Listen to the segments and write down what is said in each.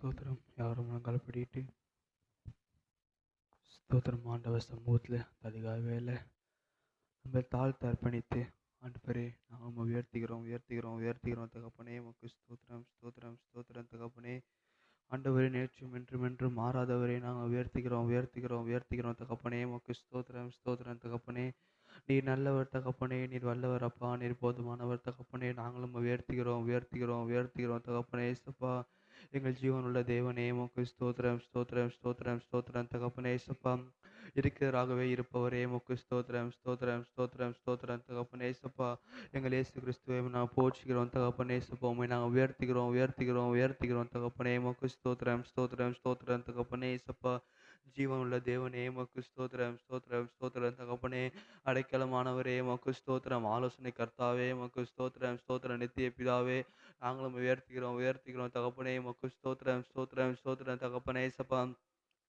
ஸ்தோத்திரம். யாரும் முழங்கால் படியிட்டு ஸ்தோத்திரம். ஆண்டவர் சமூகத்தில் அதிகாலை வேலை நம்ம தாழ்த்து அர்ப்பணித்து, ஆண்டவரே நாங்கள் உயர்த்துகிறோம் உயர்த்துகிறோம் உயர்த்துகிறோம் தகப்பனே. உமக்கு ஸ்தோத்திரம் ஸ்தோத்திரம் ஸ்தோத்திரம் தகப்பனே. ஆண்டவரே நேற்றும் என்றும் என்றும் மாறாதவரே நாங்கள் உயர்த்துகிறோம் உயர்த்துகிறோம் உயர்த்துகிறோம் தகப்பனே. உமக்கு ஸ்தோத்திரம் ஸ்தோத்திரம் தகப்பனே. நீர் நல்லவர் தகப்பனே, நீர் வல்லவர் அப்பா, நீர் போதுமானவர் தகப்பனே. நாங்களும் உயர்த்துகிறோம் உயர்த்துகிறோம் உயர்த்துகிறோம் தகப்பனே. ஏசப்பா எங்கள் ஜீவனுள்ள தேவனே, உமக்கு ஸ்தோத்திரம் ஸ்தோத்திரம் ஸ்தோத்திரம் ஸ்தோத்திரம் தகப்பனே. ஏசப்பா இருக்கிறாகவே இருப்பவரே, உமக்கு ஸ்தோத்திரம் ஸ்தோத்திரம் ஸ்தோத்திரம் ஸ்தோத்திரம் தகப்பனே. ஏசப்பா எங்கள் இயேசு கிறிஸ்துவை நாங்கள் போற்றுகிறோம் தகப்பனே. ஏசப்பா உம்மை நாங்கள் உயர்த்துகிறோம் உயர்த்துகிறோம் உயர்த்துகிறோம் தகப்பனே. உமக்கு ஸ்தோத்திரம் ஸ்தோத்திரம் ஸ்தோத்திரம் தகப்பனே. ஏசப்பா ஜீவனுள்ள தேவனே, உமக்கு ஸ்தோத்திரம் ஸ்தோத்திரம் ஸ்தோத்திரம் தகப்பனே. அடைக்கலமானவரே, உமக்கு ஸ்தோத்திரம். ஆலோசனை கர்த்தாவே, உமக்கு ஸ்தோத்திரம் ஸ்தோத்திரம். நித்திய பிதாவே, நாங்களும் உயர்த்துகிறோம் உயர்த்துகிறோம் தகப்பனே. உமக்கு ஸ்தோத்திரம் ஸ்தோத்திரம் ஸ்தோத்திரம் தகப்பனே. ஏசப்பா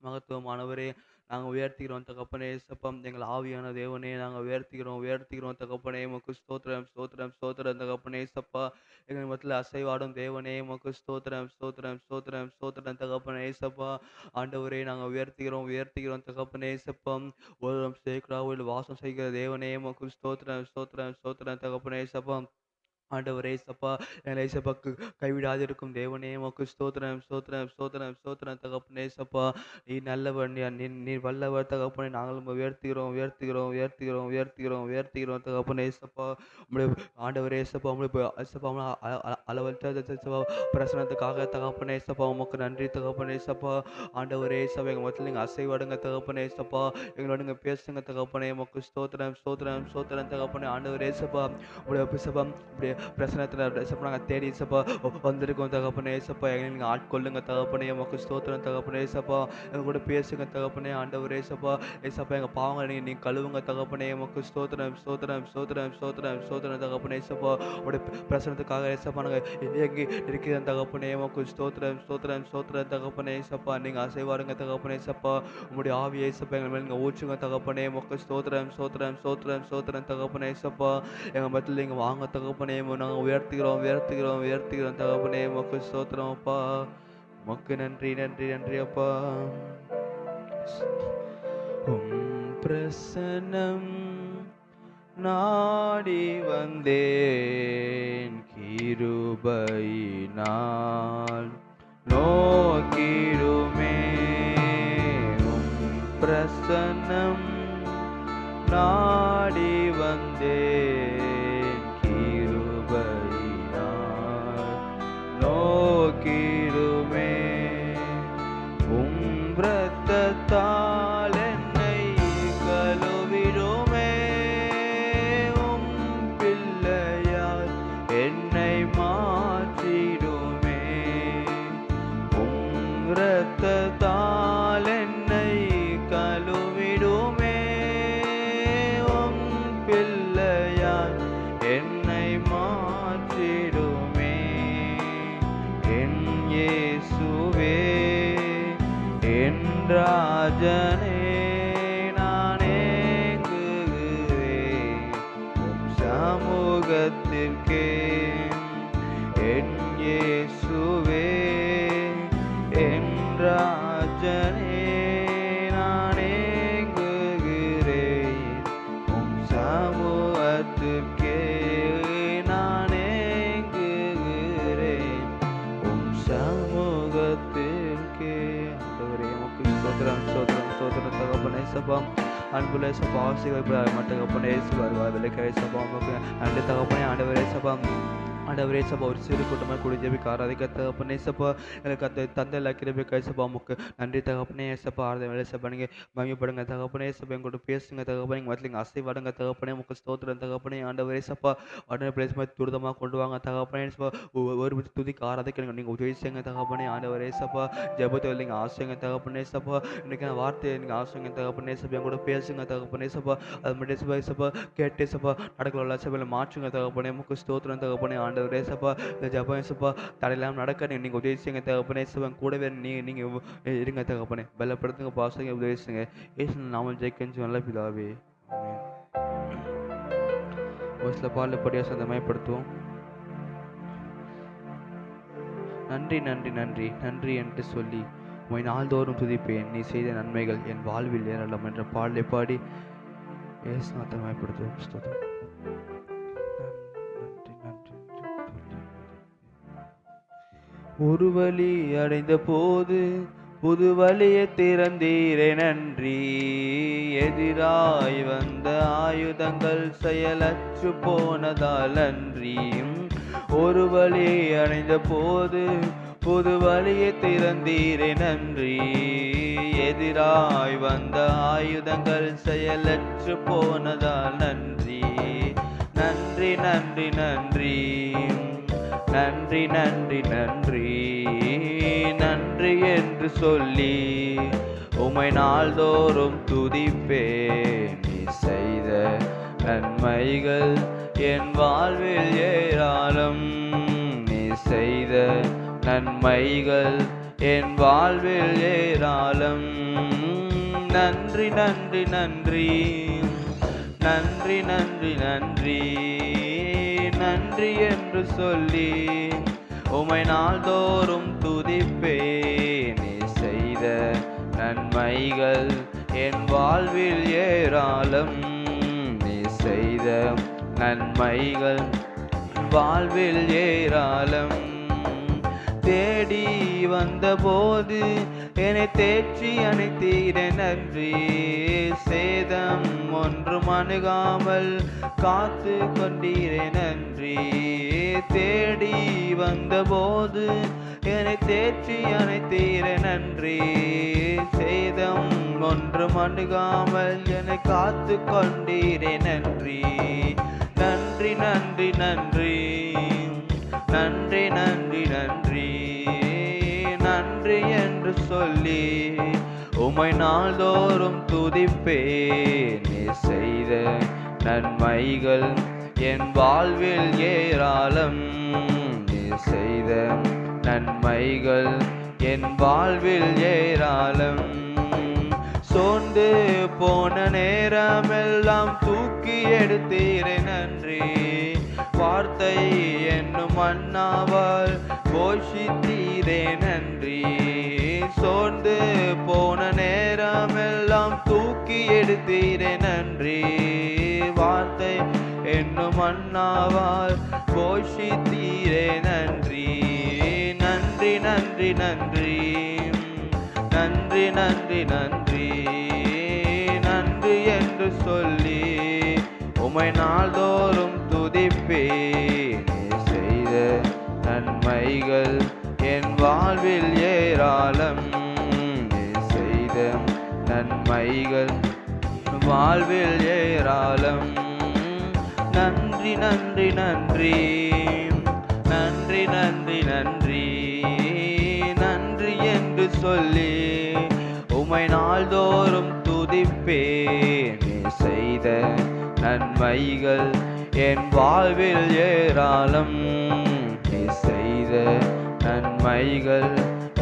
மகத்துவமானவரே, நாங்கள் உயர்த்துகிறோம் தகப்பனே. ஏசப்பா எங்கள் ஆவியான தேவனே, நாங்கள் உயர்த்துகிறோம் உயர்த்துகிறோம் தகப்பனே. உமக்கு ஸ்தோத்திரம் ஸ்தோத்திரம் ஸ்தோத்திரம் தகப்பனே. ஏசப்பா எங்கள் மத்தியில் அசைவாடும் தேவனே, உமக்கு ஸ்தோத்திரம் ஸ்தோத்திரம் ஸ்தோத்திரம் ஸ்தோத்திரம் தகப்பனே. ஏசப்பா ஆண்டவரே, நாங்கள் உயர்த்துகிறோம் உயர்த்துகிறோம் தகப்பனே. ஏசப்பா ஒரு சேக்கடாவில் வாசம் செய்கிற தேவனே, உமக்கு ஸ்தோத்திரம் ஸ்தோத்திரம் ஸ்தோத்திரம் தகப்பனே. ஏசப்பா ஆண்டவரே, ஏசப்பா எங்களை ஏசப்பாக்கு கைவிடாதிருக்கும் தேவனே, உமக்கு ஸ்தோத்திரம் ஸ்தோத்திரம் ஸ்தோத்திரம் ஸ்தோத்திரம் தகப்பனே. ஏசப்பா நீ நல்லவர், நீர் வல்லவர் தகப்பனே. நாங்களும் உயர்த்துகிறோம் உயர்த்துகிறோம் உயர்த்துகிறோம் உயர்த்துகிறோம் உயர்த்துகிறோம் தகப்பனே. ஏசப்பா உங்களுடைய ஆண்டவரே, ஏசப்பா உங்களுடைய ஏசப்பா அளவற்ற பிரசனத்துக்காக தகப்பனே. ஏசப்பா உமக்கு நன்றி தகப்பனே. ஏசப்பா ஆண்டவரே, ஏசப்பா எங்கள் மத்தியில் நீங்கள் அசைவாடுங்க தகப்பனே. ஏசப்பா எங்களோட நீங்கள் பேசுங்க தகப்பனே. உமக்கு ஸ்தோத்திரம் ஸ்தோத்திரம் ஸ்தோத்திரம் தகப்பனே. ஆண்டவரே, ஏசப்பா உங்களுடைய ஏசப்பா உங்களுடைய பிரசனத்தில் ஏசப்பா நாங்கள் தேடி ஏசப்பா வந்திருக்கோம் தகப்பனே. ஏசப்பா எங்களை நீங்கள் ஆட்கொள்ளுங்க தகப்பனே. உமக்கு ஸ்தோத்திரம் தகப்பனே. ஏசப்பா எங்கள் கூட பேசுங்க தகப்பனே. ஆண்டவரே, ஏசப்பா ஏசப்பா எங்கள் பாவங்களை நீங்கள் கழுவுங்க தகப்பனே. உமக்கு ஸ்தோத்திரம் ஸ்தோத்திரம் ஸ்தோத்திரம் ஸ்தோத்திரம் ஸ்தோத்திரம் தகப்பனே. ஏசப்பா உடைய பிரசனத்துக்காக ஏசப்பா நாங்கள் இயங்கி இருக்கிற தகப்பனே. உமக்கு ஸ்தோத்திரம் ஸ்தோத்திரம் ஸ்தோத்திரம் தகப்பனே. ஏசப்பா நீங்கள் அசைவாருங்க தகப்பனே. ஏசப்பா உங்களுடைய ஆவியை ஏசப்பா எங்கள் மேலே நீங்கள் ஊற்றுங்க தகப்பனே. உமக்கு ஸ்தோத்திரம் ஸ்தோத்திரம் ஸ்தோத்திரம் ஸ்தோத்திரம் தகப்பனே. ஏசப்பா எங்கள் மத்தியில் நீங்கள் வாங்க தகப்பனே. நாங்கள் உயர்த்துகிறோம் உயர்த்துகிறோம் உயர்த்துகிறோம் தகப்பனே. உமக்கு ஸ்தோத்திரம் அப்பா. உமக்கு நன்றி நன்றி நன்றி அப்பா. பிரசனம் நாடி வந்தேன், கிருபையினால் நோக்கிடுமே. பிரசனம் நாடி வந்தேன், கிருபையினால் நோக்கிடுமே. இரத்தத்தால் என்னை கழுவிடுமே. பிள்ளையால் என்னை மாற்றிடுமே. இரத்தத்தால் என்னை கழுவிடுமே. பிள்ளையால் என்னை மாற்றிடுமே. என் இயேசுவே, என் ராஜனே, நான் ஏங்குகிறேன் உம் சமூகத்திற்கே. என் இயேசுவே, என் ராஜனே, நான் ஏங்குகிறேன் உம் சமூகத்திற்கே. நான் ஏங்குகிறேன் உம் சமூகத்திற்கே. ஆண்டவரே, உமக்கு ஸ்தோத்திரம் ஸ்தோத்திரம் ஸ்தோத்திரம் தகப்பனே. ஏசப்பா அன்புள்ள ஏசப்பா ஆசீர்வாதம் மட்டும் ஏசுவார் விலைக்கு ஏசப்பா உமக்கு நன்றி தகப்பனே. ஆண்டவரே, ஏசப்பா ஆண்டவரே, ஏசப்பா ஒரு சிறு கூட்டமாக கூடி ஜெபிக்க ஆராதிக்க தகப்பனே. ஏசப்பா எனக்கு அந்த தந்தையில் கிருபைக்கு ஏசப்பா உமக்கு நன்றி தகப்பனே. ஏசப்பா ஆராதனை வேலை ஏசப்பா நீங்கள் மகிமைப்படுங்க தகப்பனே. ஏசப்பா எங்களோட பேசுங்க தகப்பனே. எங்கள் மத்தியில் நீங்கள் அசைவாடுங்க தகப்பனே. உமக்கு ஸ்தோத்திரம் தகப்பனே. ஆண்டவரே, ஏசப்பா உடனே பிளேஸ் மாதிரி துரிதமாக கொண்டு வாங்க தகப்பனே. ஏசப்பா ஒரு துதிக்கு ஆராதிக்க நீங்கள் உதவி செய்யுங்க தகப்பனே. ஆண்டவரே, ஏசப்பா ஜெபத்தில் நீங்கள் ஆசைங்க தகப்பனே. ஏசப்பா இன்றைக்கான வார்த்தையை நீங்கள் ஆசைங்க தகப்பனே. ஏசப்பா எங்களோட பேசுங்க தகப்பனே. ஏசப்பா அது மட்டும் ஏசப்பா ஏசப்பா கேட்டு ஏசப்பா நடக்கல ஏசப்பா மாற்றுங்க தகப்பனே. உமக்கு ஸ்தோத்திரம் தகப்பனே. ஆண்டவரே, ஏசப்பா இந்த ஜபம் ஏசப்பா தடையில்லாமல் நடக்க நீங்கள் உதவி செய்யுங்க தகப்பனே. ஏசப்பா கூடவே நீங்கள் இருங்க தகப்பனே. பலப்படுத்துங்க பாசங்க உதவி செய்யுங்க. ஏசு நாம ஜெயிக்கஞ்சு நல்ல பிதாவே. ஒரு சில பாடல் படியாக சந்தமயப்படுத்துவோம். நன்றி நன்றி நன்றி நன்றி என்று சொல்லி உம்மை நாள்தோறும் துதிப்பேன். நீ செய்த நன்மைகள் என் வாழ்வில் ஏறலாம் என்ற பாடலை பாடி ஏசுநாதரை மகிமைப்படுத்துவோம். ஸ்தோத்திரம். நன்றி நன்றி நன்றி. ஒரு வழி அடைந்த போது புது வழியை திறந்தீரே நன்றி. எதிராய் வந்த ஆயுதங்கள் செயலற்று போனதால் நன்றி. ஒரு வழி அடைந்த போது புது வழியை திறந்தீரே நன்றி. எதிராய் வந்த ஆயுதங்கள் செயலற்று போனதால் நன்றி. நன்றி நன்றி நன்றி நன்றி நன்றி நன்றி நன்றி என்று சொல்லி உம்மை நாள்தோறும் துதிப்பேன். நீ செய்த நன்மைகள் என் வாழ்வில் ஏராளம். நீ செய்த நன்மைகள் என் வாழ்வில் ஏராளம். நன்றி நன்றி நன்றி நன்றி நன்றி நன்றி நன்றி என்று சொல்லி உம்மை நாள்தோறும் துதிப்பேன். நீ செய்த நன்மைகள் என் வாழ்வில் ஏராளம். நீ செய்த நன்மைகள் வாழ்வில் ஏராளம். தேடி வந்தபோது என்னை தேற்றி அணைத்தீரே நன்றி. சேதம் ஒன்றும் அணுகாமல் காத்து கொண்டீரே நன்றி. தேடி வந்தபோது என்னை தேற்றி அணைத்தீரே நன்றி. சேதம் ஒன்றும் அணுகாமல் என்னை காத்து கொண்டீரே நன்றி. நன்றி நன்றி நன்றி நன்றி நன்றி நன்றி நன்றி என்று சொல்லி உம்மை நாள்தோறும் துதிப்பேன். நீ செய்த நன்மைகள் என் வாழ்வில் ஏராளம். நீ செய்த நன்மைகள் என் வாழ்வில் ஏராளம். சோர்ந்து போன நேரமெல்லாம் தூக்கி எடுத்தீரே நன்றி. வார்த்தை என்னும் மன்னாவால் போஷித்தீரே நன்றி. சோர்ந்து போன நேரமெல்லாம் தூக்கி எடுத்தீரே நன்றி. வார்த்தை என்னும் மன்னாவால் போஷித்தீரே நன்றி. நன்றி நன்றி நன்றி நன்றி நன்றி நன்றி நன்றி என்று சொல்லி உம்மை நாள்தோறும் துதிப்பேன். நீ செய்த நன்மைகள் என் வாழ்வில் ஏராளம். நீ செய்த நன்மைகள் வாழ்வில் ஏராளம். நன்றி நன்றி நன்றி நன்றி நன்றி நன்றி நன்றி என்று சொல்லி உம்மை நாள்தோறும் துதிப்பேன். நீ செய்த நன்மைகள் என் வாழ்வில் ஏராளம். நீ செய்த நன்மைகள்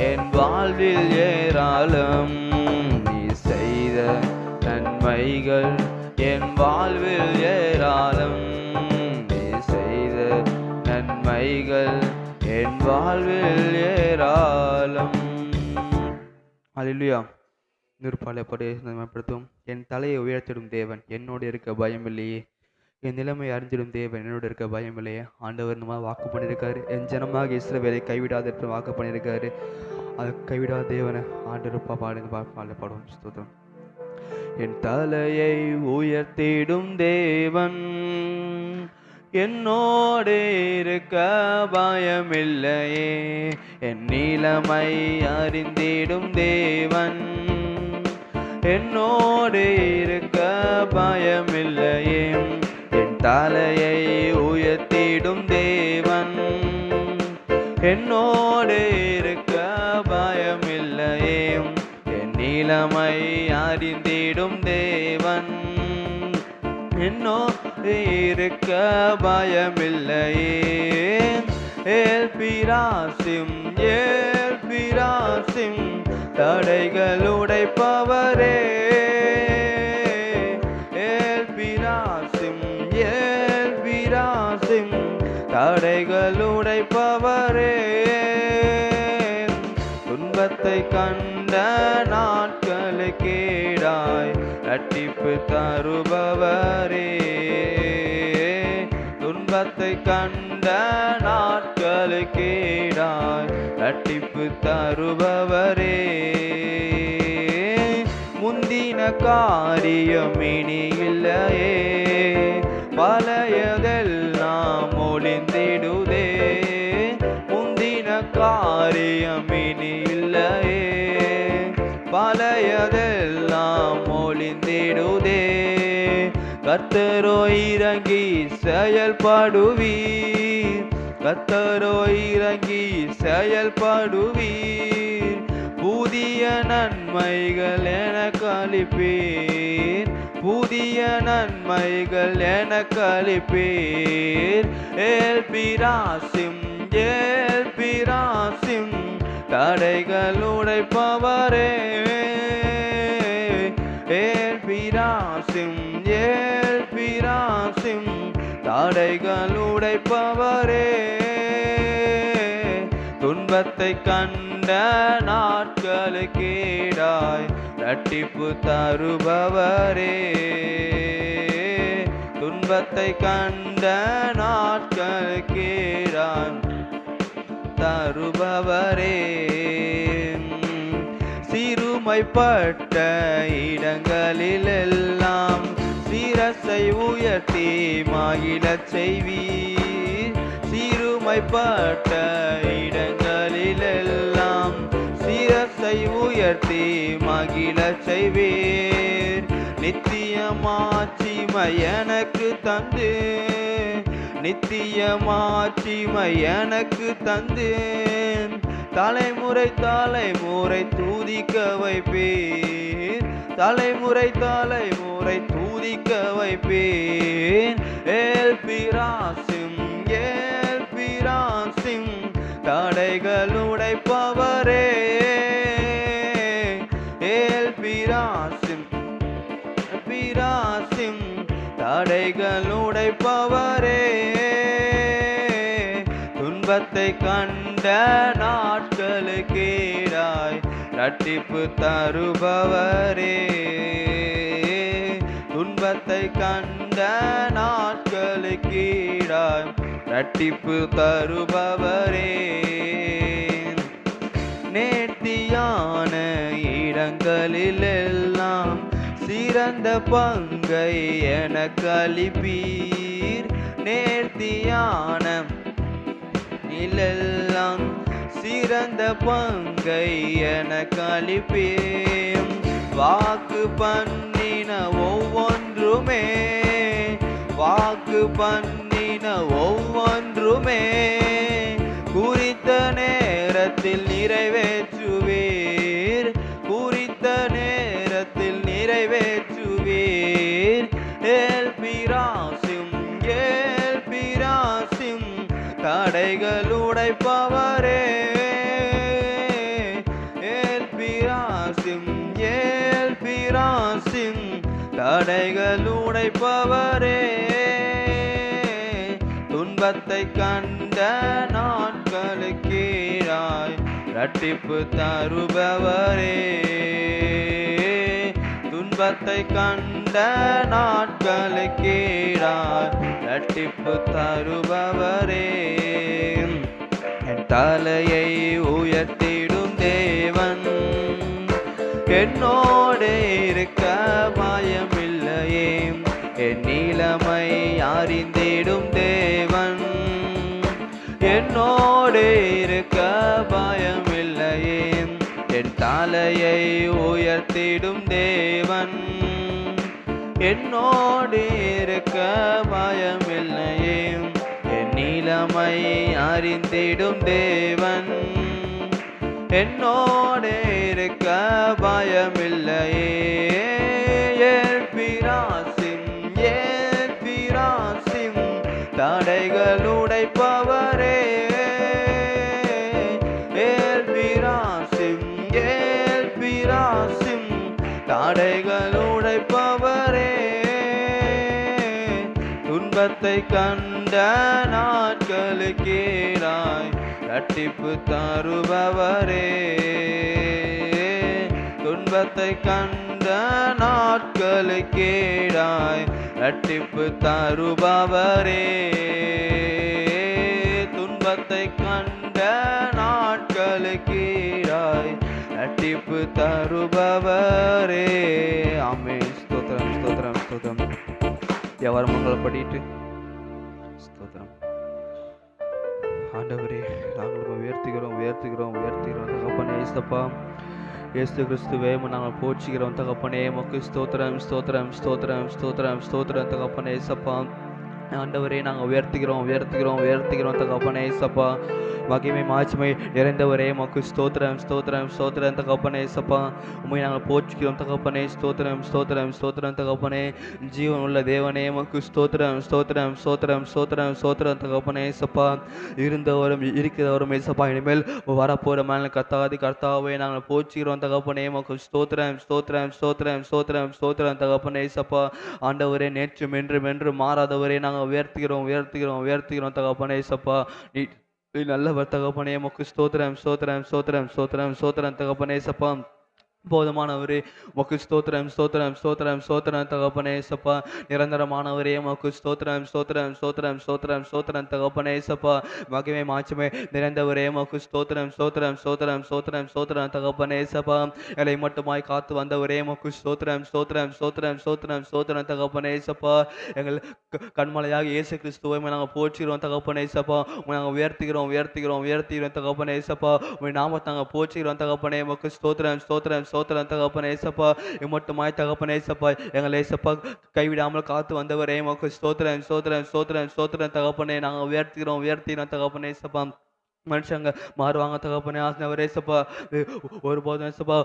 என் வாழ்வில் ஏராளம். நீ செய்த நன்மைகள் என் வாழ்வில் ஏராளம். நீ செய்த நன்மைகள் என் வாழ்வில் ஏராளம். அல்லேலூயா. நிற்பாலைப்படி நன்மைப்படுத்தும். என் தலையை உயர்த்திடும் தேவன் என்னோடு இருக்க பயமில்லையே. என் நிலைமை அறிஞ்சிடும் தேவன் என்னோடு இருக்க பயமில்லையே. ஆண்டவர் இந்த மாதிரி வாக்கு பண்ணியிருக்காரு. என் ஜனமாக இஸ்ரவேலை கைவிடாத வாக்கு பண்ணியிருக்காரு. அதை கைவிடாத தேவனை ஆண்டருப்பா பாடுவோம். ஸ்தோத்திரம். என் தலையை உயர்த்திடும் தேவன் என்னோடு இருக்க பயமில்லையே. என் நிலைமை அறிந்திடும் தேவன் என்னோடு இருக்க பயமில்லையே. என் தலையை உயர்த்திடும் தேவன் என்னோடு இருக்க பயமில்லையே. என் நிலைமை அறிந்திடும் தேவன் என்னோடு இருக்க பயமில்லையே. ஏல் பிராசிம் தடைகள் உடைப்பவரே. ஏல் பிராசிம் தடைகள் உடைப்பவரே. துன்பத்தை கண்ட நாட்களுக்கேடாய் இரட்டிப்பு தருபவரே. துன்பத்தை கண்ட நாட்களுக்கேடாய் இரட்டிப்பு தருபவரே. முந்தின காரியம் இனி இல்லையே, பழையதெல்லாம் ஒளிந்திடுதே. முந்தின காரியம் இனி இல்லையே, பழையதெல்லாம் ஒளிந்திடுதே. கர்த்தரோ இறங்கி செயல்படுவீர், கர்த்தரோ இறங்கி செயல்படுவீர். புதிய நன்மைகள் எனக்கு அளிப்பீர், புதிய நன்மைகள் எனக்கு அளிப்பீர். ஏல்பிராசிம் ஏல்பிராசிம் தடைகள் உடைப்பவரே. ஏல்பிராசிம் ஏல்பிராசிம் தடைகள் உடைப்பவரே. துன்பத்தை கண்ட நாட்களுக்கேடாய் இரட்டிப்பு தருபவரே. துன்பத்தை கண்ட நாட்களுக்கேடாய் தருபவரே. சிறுமைப்பட்ட இடங்களிலெல்லாம் சிரசை உயர்த்தி மகிழச் செய்வீர். சிறுமைப்பட்ட இடங்களிலெல்லாம் சிரசை உயர்த்தி மகிழச் செய்வீர். நித்தியமாட்சிமை எனக்கு தந்து, நித்தியமாட்சிமை எனக்கு தந்து. தலைமுறை தலைமுறை தூதிக்க வைப்பேன், தலைமுறை தலைமுறை தூதிக்க வைப்பேன். ஏல்பிராசிம் ஏல்பிராசிம் தடைகள் உடைப்பவரே. ஏல்பிராசிம் பிராசிம் தடைகள் உடைப்பவரே. துன்பத்தை கண்ட நாட்களுக்கேடாய் இரட்டிப்பு தருபவரே. துன்பத்தை கண்ட நாட்களுக்கேடாய் இரட்டிப்பு தருபவரே. நேர்த்தியான இடங்களிலெல்லாம் சிறந்த பங்கை எனக்கு அளிப்பீர். நேர்த்தியான நிலெல்லாம் சிறந்த பங்கை எனக்கு அளிப்பேன். வாக்கு பண்ணின ஒவ்வொன்றுமே, வாக்கு பண்ணின ஒவ்வொன்றுமே குறித்த நேரத்தில் நிறைவேற்றுவீர், குறித்த நேரத்தில் நிறைவேற்றுவீர். ஏல்பிராசிம் ஏல்பிராசிம் தடைகள் உடைப்பவரே. ஏல்பிராசிம் ஏல்பிராசிம் தடைகள் உடைப்பவரே. துன்பத்தை கண்ட நாட்களுக்கேடாய் இரட்டிப்பு தருபவரே. துன்பத்தை கண்ட நாட்களுக்கேடாய் இரட்டிப்பு தருபவரே. என் தலையை உயர்த்திடும் தேவன் என்னோடு இருக்க பயமில்லையே. என் நிலைமை அறிந்திடும் தேவன் என்னோடு இருக்க பயமில்லையே. என் தலையை உயர்த்திடும் தேவன் என்னோடு இருக்க பயமில்லையே. என் நிலைமை அறிந்திடும் தேவன் என்னோடு இருக்க பயமில்லையே. ஏல்பிராசிம் ஏல்பிராசிம் தடைகள் உடைப்பவரே. ஏல்பிராசிம் ஏல்பிராசிம் தடைகள் உடைப்பவரே. துன்பத்தை கண்ட நாட்களுக்கேடாய் இரட்டிப்பு தருபவரே. துன்பத்தை கண்ட நாட்களுக்கேடாய் இரட்டிப்பு தருபவரே, துன்பத்தை கண்ட நாட்களுக்கீடாய் இரட்டிப்பு தருபவரே. ஆமென். ஸ்தோத்திரம் ஸ்தோத்திரம் ஸ்தோத்திரம். எவர் மங்களப்படிட்டு ஸ்தோத்திரம். ஆண்டவரே, நாங்கள் உயர்த்துகிறோம் உயர்த்துகிறோம் உயர்த்துகிறோம் தகப்பனே. இயேசுப்பா, இயேசு கிறிஸ்துவே நாங்கள் போற்றுகிறோம் தகப்பனே. உமக்கு ஸ்தோத்திரம் ஸ்தோத்திரம் ஸ்தோத்திரம் ஸ்தோத்திரம் ஸ்தோத்திரம் தகப்பனே. இயேசுப்பா, ஆண்டவரே, நாங்கள் உயர்த்துகிறோம் உயர்த்துகிறோம் உயர்த்துகிறோம் தகப்பனே. இயேசுப்பா, மகிமை மாட்சிமை நிறைந்தவரே, உமக்கு ஸ்தோத்திரம் ஸ்தோத்திரம் ஸ்தோத்திரம் தகப்பனே. இயேசுப்பா, உம்மை நாங்கள் போற்றுகிறோம் தகப்பனே. ஸ்தோத்திரம் ஸ்தோத்திரம் ஸ்தோத்திரம் தகப்பனே. ஜீவன் உள்ள தேவனே, உமக்கு ஸ்தோத்திரம் ஸ்தோத்திரம் ஸ்தோத்திரம் ஸ்தோத்திரம் ஸ்தோத்திரம் தகப்பனே. இயேசுப்பா, இருந்தவரும் இருக்கிறவரும் இயேசுப்பா, இனிமேல் வரப்போகிற மேல கர்த்தாவே நாங்கள் போற்றுகிறோம் தகப்பனே. உமக்கு ஸ்தோத்திரம் ஸ்தோத்திரம் ஸ்தோத்திரம் ஸ்தோத்திரம் ஸ்தோத்திரம் தகப்பனே. இயேசுப்பா, ஆண்டவரே, நேற்றும் என்றும் மாறாதவரே நாங்கள் உயர்த்துகிறோம் உயர்த்துகிறோம் உயர்த்துகிறோம் தகப்பனே. இயேசுப்பா, நீ நல்லவர் தகப்பனே. உமக்கு ஸ்தோத்திரம் ஸ்தோத்திரம் ஸ்தோத்திரம் ஸ்தோத்திரம் ஸ்தோத்திரம் தகப்பனே. இயேசுப்பா, போதுமானவரே, உமக்கு ஸ்தோத்திரம் ஸ்தோத்திரம் ஸ்தோத்திரம் ஸ்தோத்திரம் தகப்பனே. இயேசுப்பா, நிரந்தரமானவரே, உமக்கு ஸ்தோத்திரம் ஸ்தோத்திரம் ஸ்தோத்திரம் ஸ்தோத்திரம் ஸ்தோத்திரம் தகப்பனே. இயேசுப்பா, மகிமை மாட்சிமை நிறைந்தவரே, உமக்கு ஸ்தோத்திரம் ஸ்தோத்திரம் ஸ்தோத்திரம் ஸ்தோத்திரம் ஸ்தோத்திரம் தகப்பனே. இயேசுப்பா, எலை மட்டுமாய் காத்து வந்தவரே, உமக்கு ஸ்தோத்திரம் ஸ்தோத்திரம் ஸ்தோத்திரம் ஸ்தோத்திரம் ஸ்தோத்திரம் தகப்பனே. இயேசுப்பா, எங்கள் கண்மலையாக இயேசு கிறிஸ்துவை நாங்கள் போற்றுகிறோம் தகப்பனே. இயேசுப்பா, நாங்கள் உயர்த்துகிறோம் உயர்த்துகிறோம் உயர்த்துகிறோம் தகப்பனே. இயேசுப்பா, உம்மை நாமத்தை நாங்கள் போற்றுகிறோம் தகப்பனே. உமக்கு ஸ்தோத்திரம் ஸ்தோத்திரம் ஸ்தோத்திரம் தகப்பனே. இயேசுப்பா, மட்டுமாய் தகப்பனே. இயேசுப்பா, எங்களை இயேசுப்பா கைவிடாமல் காத்து வந்தவரே, உமக்கு ஸ்தோத்திரம் ஸ்தோத்திரம் ஸ்தோத்திரம் ஸ்தோத்திரம் தகப்பனே. நாங்கள் உயர்த்துகிறோம் உயர்த்தினோம் தகப்பனே. இயேசுப்பா, மனுஷங்க மாறுவாங்க தகப்பனே. ஆசினவரே இயேசுப்பா, ஒருபோதும் இயேசுப்பா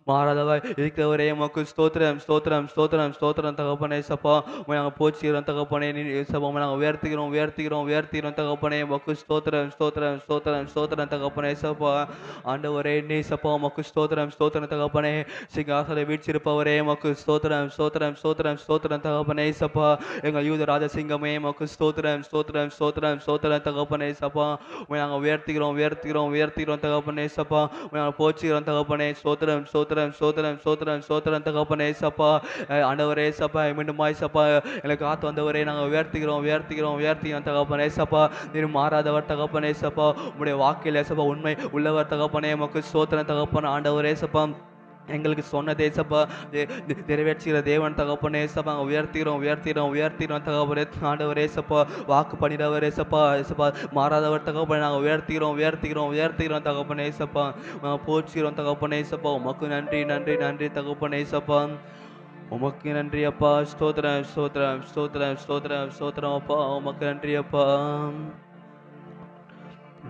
மாறாதவர் இருக்கிறவரே, உமக்கு ஸ்தோத்திரம் ஸ்தோத்திரம் ஸ்தோத்திரம் ஸ்தோத்திரம் தகப்பனே. இயேசுப்பா, நாங்கள் போற்றுகிறோம் தகப்பனே. இயேசுப்பா, நாங்கள் உயர்த்துகிறோம் உயர்த்துகிறோம் உயர்த்துகிறோம் தகப்பனே. உமக்கு ஸ்தோத்திரம் ஸ்தோத்திரம் ஸ்தோத்திரம் ஸ்தோத்திரம் தகப்பனே. இயேசுப்பா, ஆண்டவரே, இயேசுப்பா, உமக்கு ஸ்தோத்திரம் ஸ்தோத்திரம் தகப்பனே. சிங்காசனை வீற்றிருப்பவரே, உமக்கு ஸ்தோத்திரம் ஸ்தோத்திரம் ஸ்தோத்திரம் ஸ்தோத்திரம் தகப்பனே. இயேசுப்பா, எங்கள் யூத ராஜசிங்கமே, உமக்கு ஸ்தோத்திரம் ஸ்தோத்திரம் ஸ்தோத்திரம் ஸ்தோத்திரம் தகப்பனே. இயேசுப்பா, நாங்கள் உயர்த்துகிறோம் உயர்த்துகிறோம் உயர்த்துகிறோம் தகப்பனே. இயேசுப்பா, நாங்கள் போற்றுகிறோம் தகப்பனே. ஸ்தோத்திரம் ஸ்தோத்திரம் ஸ்தோத்திரம் ஸ்தோத்திரம் ஸ்தோத்திரம் தகப்பனே. இயேசுப்பா, ஆண்டவரே, இயேசுப்பா, மீண்டுமா இயேசுப்பா எங்களுக்கு காத்து வந்தவரே, நாங்கள் உயர்த்துகிறோம் உயர்த்துகிறோம் உயர்த்துகிறோம் தகப்பனே. இயேசுப்பா, நீர் மாறாதவர் தகப்பனே. இயேசுப்பா, உம்முடைய வாக்கில் இயேசுப்பா உண்மை உள்ளவர் தகப்பனே. உமக்கு ஸ்தோத்திரம் தகப்பனே. ஆண்டவரே, இயேசுப்பா, எங்களுக்கு சொன்ன தேசப்பா நிறைவேற்றுகிற தேவன் தகப்பனே. இயேசுப்பா, உயர்த்துகிறோம் உயர்த்துகிறோம் உயர்த்துகிறோம் தகப்பனே. ஆண்டவரே, இயேசுப்பா, வாக்கு பண்ணிடவர் இயேசுப்பா. இயேசுப்பா, மாறாதவர் தகப்பனே. நாங்கள் உயர்த்துகிறோம் உயர்த்துகிறோம் உயர்த்துகிறோம் தகப்பனே. இயேசுப்பா, நாங்கள் போற்றுகிறோம் தகப்பனே. இயேசுப்பா, உமக்கு நன்றி நன்றி நன்றி தகப்பனே. இயேசுப்பா, உமக்கு நன்றி அப்பா. ஸ்தோத்திரம் ஸ்தோத்திரம் ஸ்தோத்திரம் ஸ்தோத்திரம் ஸ்தோத்திரம் அப்பா. உமக்கு நன்றி அப்பா.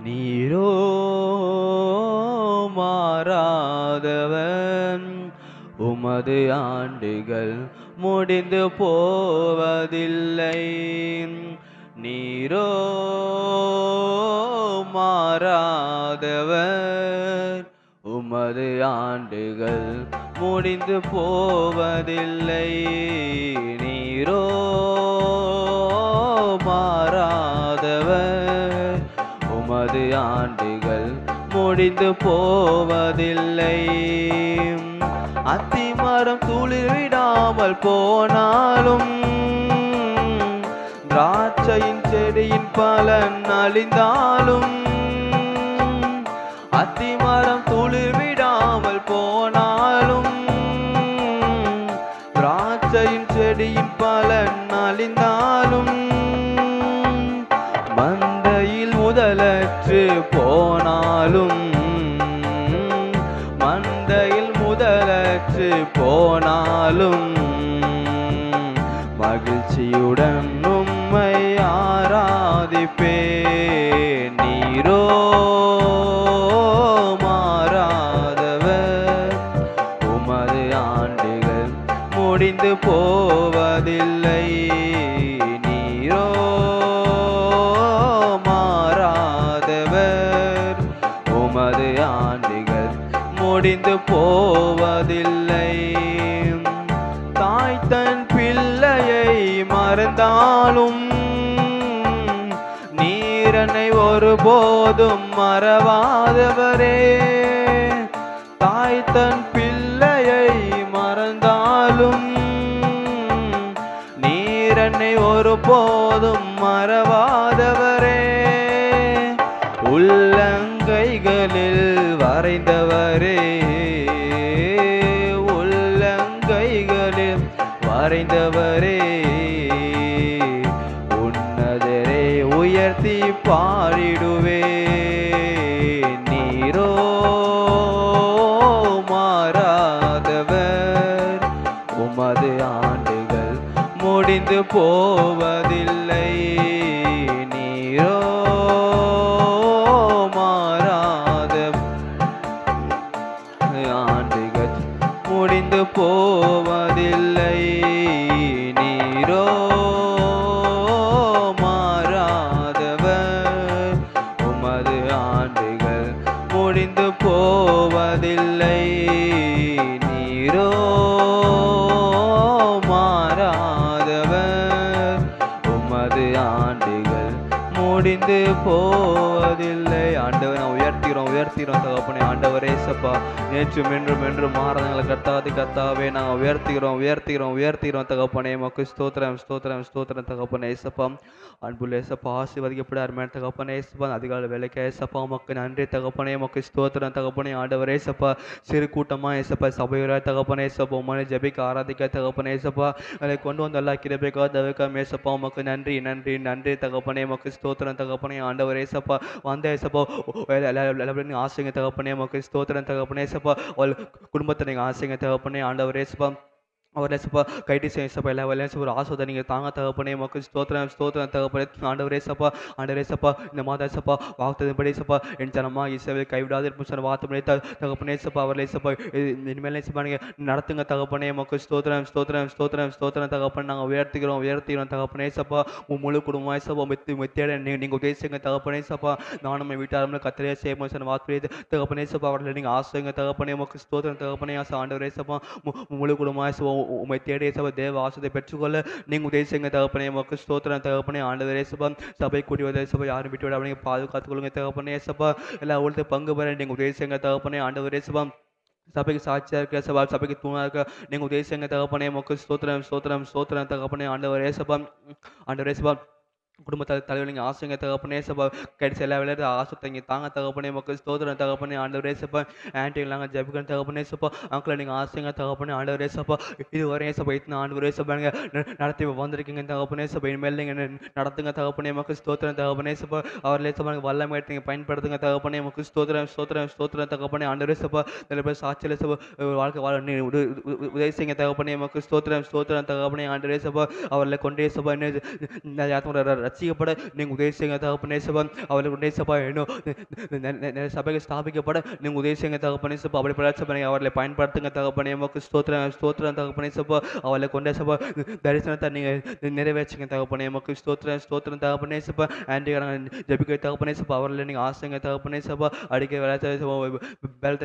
நீரோ மாறாதவன், உமது ஆண்டுகள் முடிந்து போவதில்லை. நீரோ மாறாதவர், உமது ஆண்டுகள் முடிந்து போவதில்லை. நீரோ மாறாதவர், உமது ஆண்டுகள் முடிந்து போவதில்லை. அத்திமரம் துளிர் விடாமல் போனாலும், திராட்சையின் செடியின் பலன் அழிந்தாலும், அத்திமரம் துளிர் விடாமல் போனாலும், திராட்சையின் செடியின் பலன் அழிந்தாலும், மந்தையில் முதலற்று போனாலும், மந்தையில் முதலற்று போனாலும், மகிழ்ச்சியுடன் உம்மை ஆராதிப்பேன். நீரோ மாறாதவர், உமது ஆண்டுகள் முடிந்து போவதில்லை. நீரோ மாறாதவர், உமது ஆண்டுகள் முடிந்து போவதில்லை. தாய் தன் பிள்ளையை மறந்தாலும், நீர் என்னை ஒருபோதும் மறவாதவரே. தாய் தன் பிள்ளையை ஒருபோதும் மறவாதவரே, உள்ளங்கைகளில் வரைந்தவரே, உள்ளங்கைகளில் வரைந்தவரே, உன்னதரை உயர்த்தி பாடிடுவே. நீரோ மாறாதவர், உமது ஆண்டுகள் முடிந்து போவதில்லை. நீரோ மாறாத ஆண்டுகள் முடிந்து போவதில்லை. நீரோ மாறாதவர், உமது ஆண்டுகள் முடிந்து போவதில்லை. நீரோ மாறாதவர், உமது ஆண்டுகள் முடிந்து போவதில்லை. ஆண்டவர் நான் உயர்த்திக்கிறோம் தகப்பனே. ஆண்டவரே ஏசப்பா, நேற்றும் என்றும் என்றும் மாறங்களை கத்தாவே நாங்கள் உயர்த்திக்கிறோம் தகப்பனே. மக்கு ஸ்தோத்திரம் தகப்பனே ஏசப்பா. அன்புள்ள ஏசப்பா, ஆசீர்வதிக்கப்பட அருமையான தகப்பனே ஏசப்பா. அதிகாலை வேலைக்கு ஏசப்பா உமக்கு நன்றி தகப்பனே. மக்கு ஸ்தோத்திரம் தகப்பனே. ஆண்டவர் ஏசப்பா, சிறு கூட்டமாக ஏசப்பா சபையுற தகப்பனே ஏசப்பா, உமனை ஜெபிக்க ஆராதிக்க தகப்பனே ஏசப்பா, அதை கொண்டு வந்து எல்லா கிருபைக்காக தவிர்க்க ஏசப்பா உமக்கு நன்றி தகப்பனே. மக்கு ஸ்தோத்திரம் தகப்பனே. ஆண்டவர் ஏசப்பா வந்த ஏசப்பா எல்லாரும் ஆசைங்க தகப்பனே. மக்கு ஸ்தோத்திரம் தகப்பனே ஏசப்பா. குடும்பத்தை நீங்கள் ஆசைங்க தகப்பனே. ஆண்டவர் ஏசப்பா அவர் ஏசப்பா கைட்டி ஏசப்பா எல்லா வேலையும் ஒரு ஆசோதை நீங்கள் தாங்க தகப்பனே. மக்கள் ஸ்தோத்திரம் தகப்பனே. ஆண்டவர் ஏசப்பா இந்த மாதம் ஏசப்பா வாக்குத்தபடி ஏசப்பா என் ஜனமா இசைவை கைவிடாது இருப்போம் சொன்ன வார்த்தை தகப்பனே ஏசப்பா. அவர் ஏசப்பா இனிமேல் ஏசப்பா நீங்கள் நடத்துங்க தகப்பனே. மக்கள் ஸ்தோத்திரம் தகப்பனே. நாங்கள் உயர்த்திக்கிறோம் தகப்பனே ஏசப்பா. முழு குடும்பம் ஏசப்பா மெத்தியாட நீங்கள் உதேசிங்க தகப்பனே ஏசப்பா. நானும் வீட்டாரும் கத்திரையா செய்யணும் சொன்ன வார்த்தை தகப்பனே ஏசப்பா. அவர்களை நீங்கள் ஆசைங்க தகப்பனே. மக்கள் ஸ்தோத்திரம் தகப்பனே. ஆண்டவர் ஏசப்பா முழு குடும்பம் ஏசப்பா உமை தேடி ஏசப்பா தேவ ஆசத்தை பெற்றுக்கொள்ள நீங்கள் உதவி செய்யுங்க தகப்பனே. மக்கள் ஸ்தோத்திரம் தகப்பனே. ஆண்டவர் ஏசப்பா சபை கூடி வந்த ஏசப்பா யாரும் விட்டு விட அப்படிங்க பாதுகாத்துக்கொள்ளுங்க தகப்பனே ஏசப்பா. எல்லா ஊழத்தை பங்கு பெற நீங்கள் உதவி செய்யுங்க தகப்பனே. ஆண்டவர் ஏசப்பா சபைக்கு சாட்சியாக இருக்க சபா சபைக்கு தூணாக இருக்க நீங்கள் உதவி செய்யுங்க தகப்பனே. மக்கள் ஸ்தோத்திரம் தகப்பனே. ஆண்டவர் ஏசப்பா குடும்ப தலைவலிங்க ஆசைங்க தகப்பனே ஏசப்பா. கடைசி எல்லா விளையாட்டு ஆசத்தை இங்கே தாங்க தகப்பனே. மக்கள் ஸ்தோத்திரம் தகப்பனே. ஆண்டவர் ஏசப்பா ஆன்டி நாங்கள் ஜபிக்கிறோம் தகப்பனே ஏசப்பா. அங்கிள் நீங்கள் ஆசைங்க தகப்பனே. ஆண்டவர் ஏசப்பா இதுவரை ஏசப்பா இத்தனை ஆண்டவர் ஏசப்பா நீங்கள் நடத்தி வந்திருக்கீங்க தகப்பனே ஏசப்பா. இனிமேல் நீங்கள் நடத்துங்க தகப்பனே. மக்கள் ஸ்தோத்திரம் தகப்பனே ஏசப்பா. அவர் ஏசப்பா நீங்கள் வல்லமை எடுத்து நீங்கள் பயன்படுத்துங்க தகப்பனே. மக்கள் ஸ்தோத்திரம் தகப்பனே. ஆண்டவர் ஏசப்பா சில பேர் சாட்சியில் ஏசப்பா வாழ்க்கை வாழ உதவி செய்யுங்க தகப்பனே. மக்கள் ஸ்தோத்திரம் தகப்பனே. ஆண்டவர் ஏசப்பா அவர்களை கொண்டு ஏசப்பா என்ன ரசிக்கப்பட நீங்கள் உதவி செய்யுங்க தகப்பனே ஏசப்பா. அவர்களுக்கு உதேசப்பா இன்னும் சபைக்கு ஸ்தாபிக்கப்பட நீங்கள் உதவி செய்யுங்க தகப்பனே ஏசப்பா. அப்படி பிரச்சனை அவர்களை பயன்படுத்துங்க தகப்பனே. மக்கள் ஸ்தோத்திரம் தகப்பனே ஏசப்பா. அவர்களை கொண்டே ஏசப்பா தரிசனத்தை நீங்கள் நிறைவேற்றுங்க தகப்பனே. மக்கள் ஸ்தோத்திரம் தகப்பனே ஏசப்பா. ஆண்டி ஜபிக்கிற தகப்பனே ஏசப்பா. அவர்களை நீங்கள் ஆசைங்க தகப்பனே ஏசப்பா. அடிக்க வேலை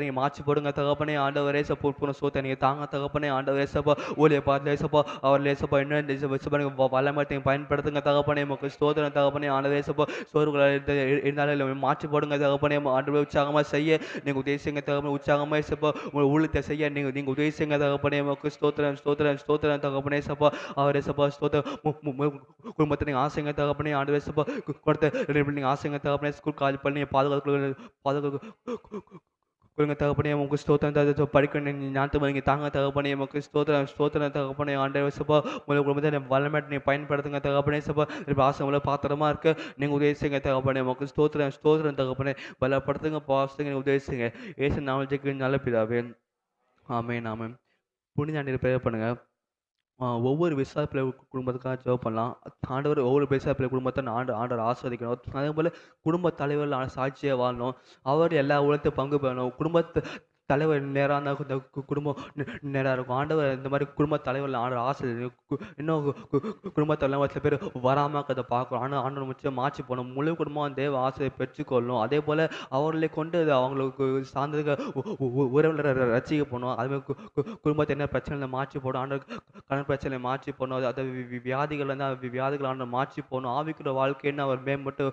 நீங்கள் மாற்றி போடுங்க தகப்பனே. ஆண்டவர் ஏசப்பா பூர்ண சோத்தை நீங்கள் தாங்க தகப்பனே. ஆண்டவர் ஏசப்பா ஊழிய பார்த்து ஏசப்பா அவர்கள் ஏசப்பா இன்னும் வல்லமை பயன்படுத்துங்க தகப்பனே. மக்கள் ஸ்தோத்திரம் தகப்பனே. ஆண்டவர் ஏசப்பா சோறுகளை இருந்தாலும் மாற்றி போடுங்க தகப்பனே. ஆண்டவர் உற்சாகமாக செய்ய நீங்கள் உதவி செய்யுங்க தகப்பனே. உற்சாகமாக ஏசப்பா உங்கள் ஊழியத்தை செய்ய நீங்கள் உதவி செய்யுங்க தகப்பனே. மக்கள் ஸ்தோத்திரம் தகப்பனே ஏசப்பா. அவர் ஏசப்பா குடும்பத்தை நீங்கள் ஆசைங்க தகப்பனே. ஆண்டவர் ஏசப்பா கொடுத்த நீங்கள் ஆசைங்க தகப்பனே. ஸ்கூல் காலேஜ் பண்ணி பாதுகாப்பு கொடுங்க தகப்பனே. உங்களுக்கு ஸ்தோத்திரம் படிக்க ஞானத்தை நீங்கள் தாங்க தகப்பனே. உங்களுக்கு ஸ்தோத்திரம் தகப்பனே. ஆண்டவர் ஏசப்பா உங்கள் குடும்பத்தை வல்லமையை நீங்கள் பயன்படுத்துங்க தகப்பனே ஏசப்பா. ஆசை உள்ள பாத்திரமா இருக்க நீங்கள் உதவி செய்யுங்க தகப்பனே. உங்களுக்கு ஸ்தோத்திரம் தகப்பனே. பலப்படுத்துங்க பாசத்துங்க உதவி செய்யுங்க. ஏசு நாமத்துக்கு நல்ல பிதாவே ஆமென். புனித ஆண்டவரை ப்ரேயர் பண்ணுங்க. ஒவ்வொரு விசுவாச குடும்பத்துக்காக ஜெபம் பண்ணலாம். ஆண்டவர் ஒவ்வொரு விசுவாச குடும்பத்தை ஆண்டவர் ஆஸ்வதிக்கணும். அதே போல் குடும்ப தலைவர்கள் சாட்சியாக வாழணும். அவர் எல்லா உலகத்தையும் பங்கு பெறணும். குடும்பத்தை தலைவர் நேராக இருந்தால் இந்த குடும்பம் நேராக இருக்கும். ஆண்டவர் இந்த மாதிரி குடும்ப தலைவர்கள் ஆண்டவர் ஆசை இன்னும் குடும்பத்தெல்லாம் சில பேர் வராமல் அதை பார்க்கணும். ஆனால் ஆண்டவர் முக்கியம் மாற்றி போகணும். முழு குடும்பம் தேவ ஆசையை பெற்றுக்கொள்ளணும். அதே போல் அவர்களை கொண்டு அவங்களுக்கு சார்ந்ததுக்கு உறவுகளை ரசிக்க போகணும். அதுமாதிரி குடும்பத்தை என்ன பிரச்சனைகளை மாற்றி போடணும். ஆண்டவர் கடன் பிரச்சனை மாற்றி போகணும். அதை வியாதிகள் வந்து வியாதிகள் ஆண்டவர் மாற்றி போகணும். ஆவிக்குற வாழ்க்கைன்னு அவர் மேம்பட்டு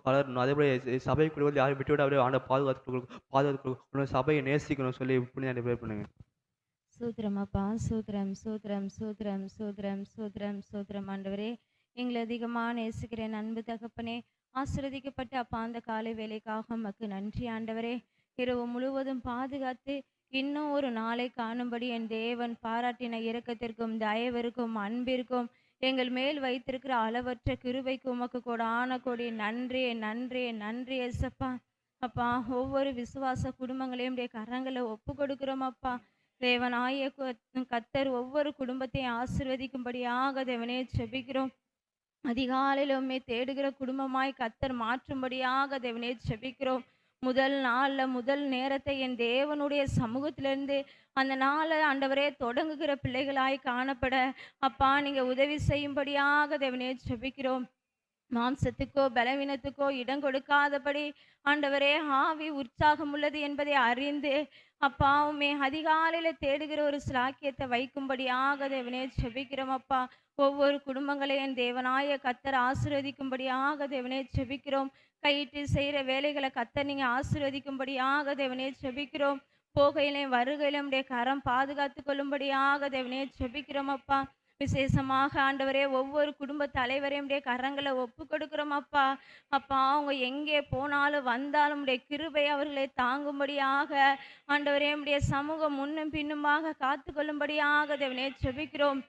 வளரணும். அதே போல் சபை குழுவில் யாரும் விட்டு விட அவரே ஆண்டவர் பாதுகாத்து சபையை நேசிக்கணும் சொல்லி புனித ப்ரேயர் பண்ணுங்க. சூத்திரம் அப்பா. சூத்திரம் ஆண்டவரே. எங்களை அதிகமாக நேசிக்கிறேன் அன்பு தகப்பனே. ஆசீர்வதிக்கப்பட்ட அப்பா அந்த காலை வேலைக்காக உமக்கு நன்றி ஆண்டவரே. இரவு முழுவதும் பாதுகாத்து இன்னும் ஒரு நாளை காணும்படி என் தேவன் பாராட்டின இரக்கத்திற்கும் தயவிற்கும் அன்பிற்கும் எங்கள் மேல் வைத்திருக்கிற அளவற்ற கிருபைக்கு உமக்கு கொடான கொடி நன்றி நன்றி நன்றி எசப்பா. அப்பா, ஒவ்வொரு விசுவாச குடும்பங்களையும் உடைய கரங்களை ஒப்பு கொடுக்கிறோம் அப்பா. தேவனாய கத்தர் ஒவ்வொரு குடும்பத்தையும் ஆசீர்வதிக்கும்படியாக தேவனே செபிக்கிறோம். அதிகாலையில் உம்மை தேடுகிற குடும்பமாய் கத்தர் மாற்றும்படியாக தேவனே செபிக்கிறோம். முதல் நாள்ல முதல் நேரத்தை என் தேவனுடைய சமூகத்திலிருந்து அந்த நாளை ஆண்டவரே தொடங்குகிற பிள்ளைகளாய் காணப்பட அப்பா நீங்க உதவி செய்யும்படியாக தேவனே செபிக்கிறோம். மாம்சத்துக்கோ பலவீனத்துக்கோ இடம் கொடுக்காதபடி ஆண்டவரே ஆவி உற்சாகம் உள்ளது என்பதை அறிந்து அப்பா உம்மை அதிகாலையில தேடுகிற ஒரு சிலாக்கியத்தை வைக்கும்படியாக தேவனே செபிக்கிறோம் அப்பா. ஒவ்வொரு குடும்பங்களையும் தேவனாய கத்தர் ஆசீர்வதிக்கும்படியாக தேவனே செபிக்கிறோம். கையிட்டு செய்கிற வேலைகளை கத்தர் நீங்க ஆசீர்வதிக்கும்படியாக தேவனே செபிக்கிறோம். போகையிலையும் வருகையிலும் உடைய கரம் பாதுகாத்து கொள்ளும்படியாக தேவனே செபிக்கிறோம் அப்பா. விசேஷமாக ஆண்டவரே ஒவ்வொரு குடும்ப தலைவரையும் உடைய கரங்களை ஒப்பு கொடுக்கிறோம் அப்பா. அப்பா அவங்க எங்கே போனாலும் வந்தாலும் உடைய கிருபை அவர்களை தாங்கும்படியாக ஆண்டவரே உடைய சமூகம் முன்னும் பின்னுமாக காத்து கொள்ளும்படியாக தேவனே செபிக்கிறோம்.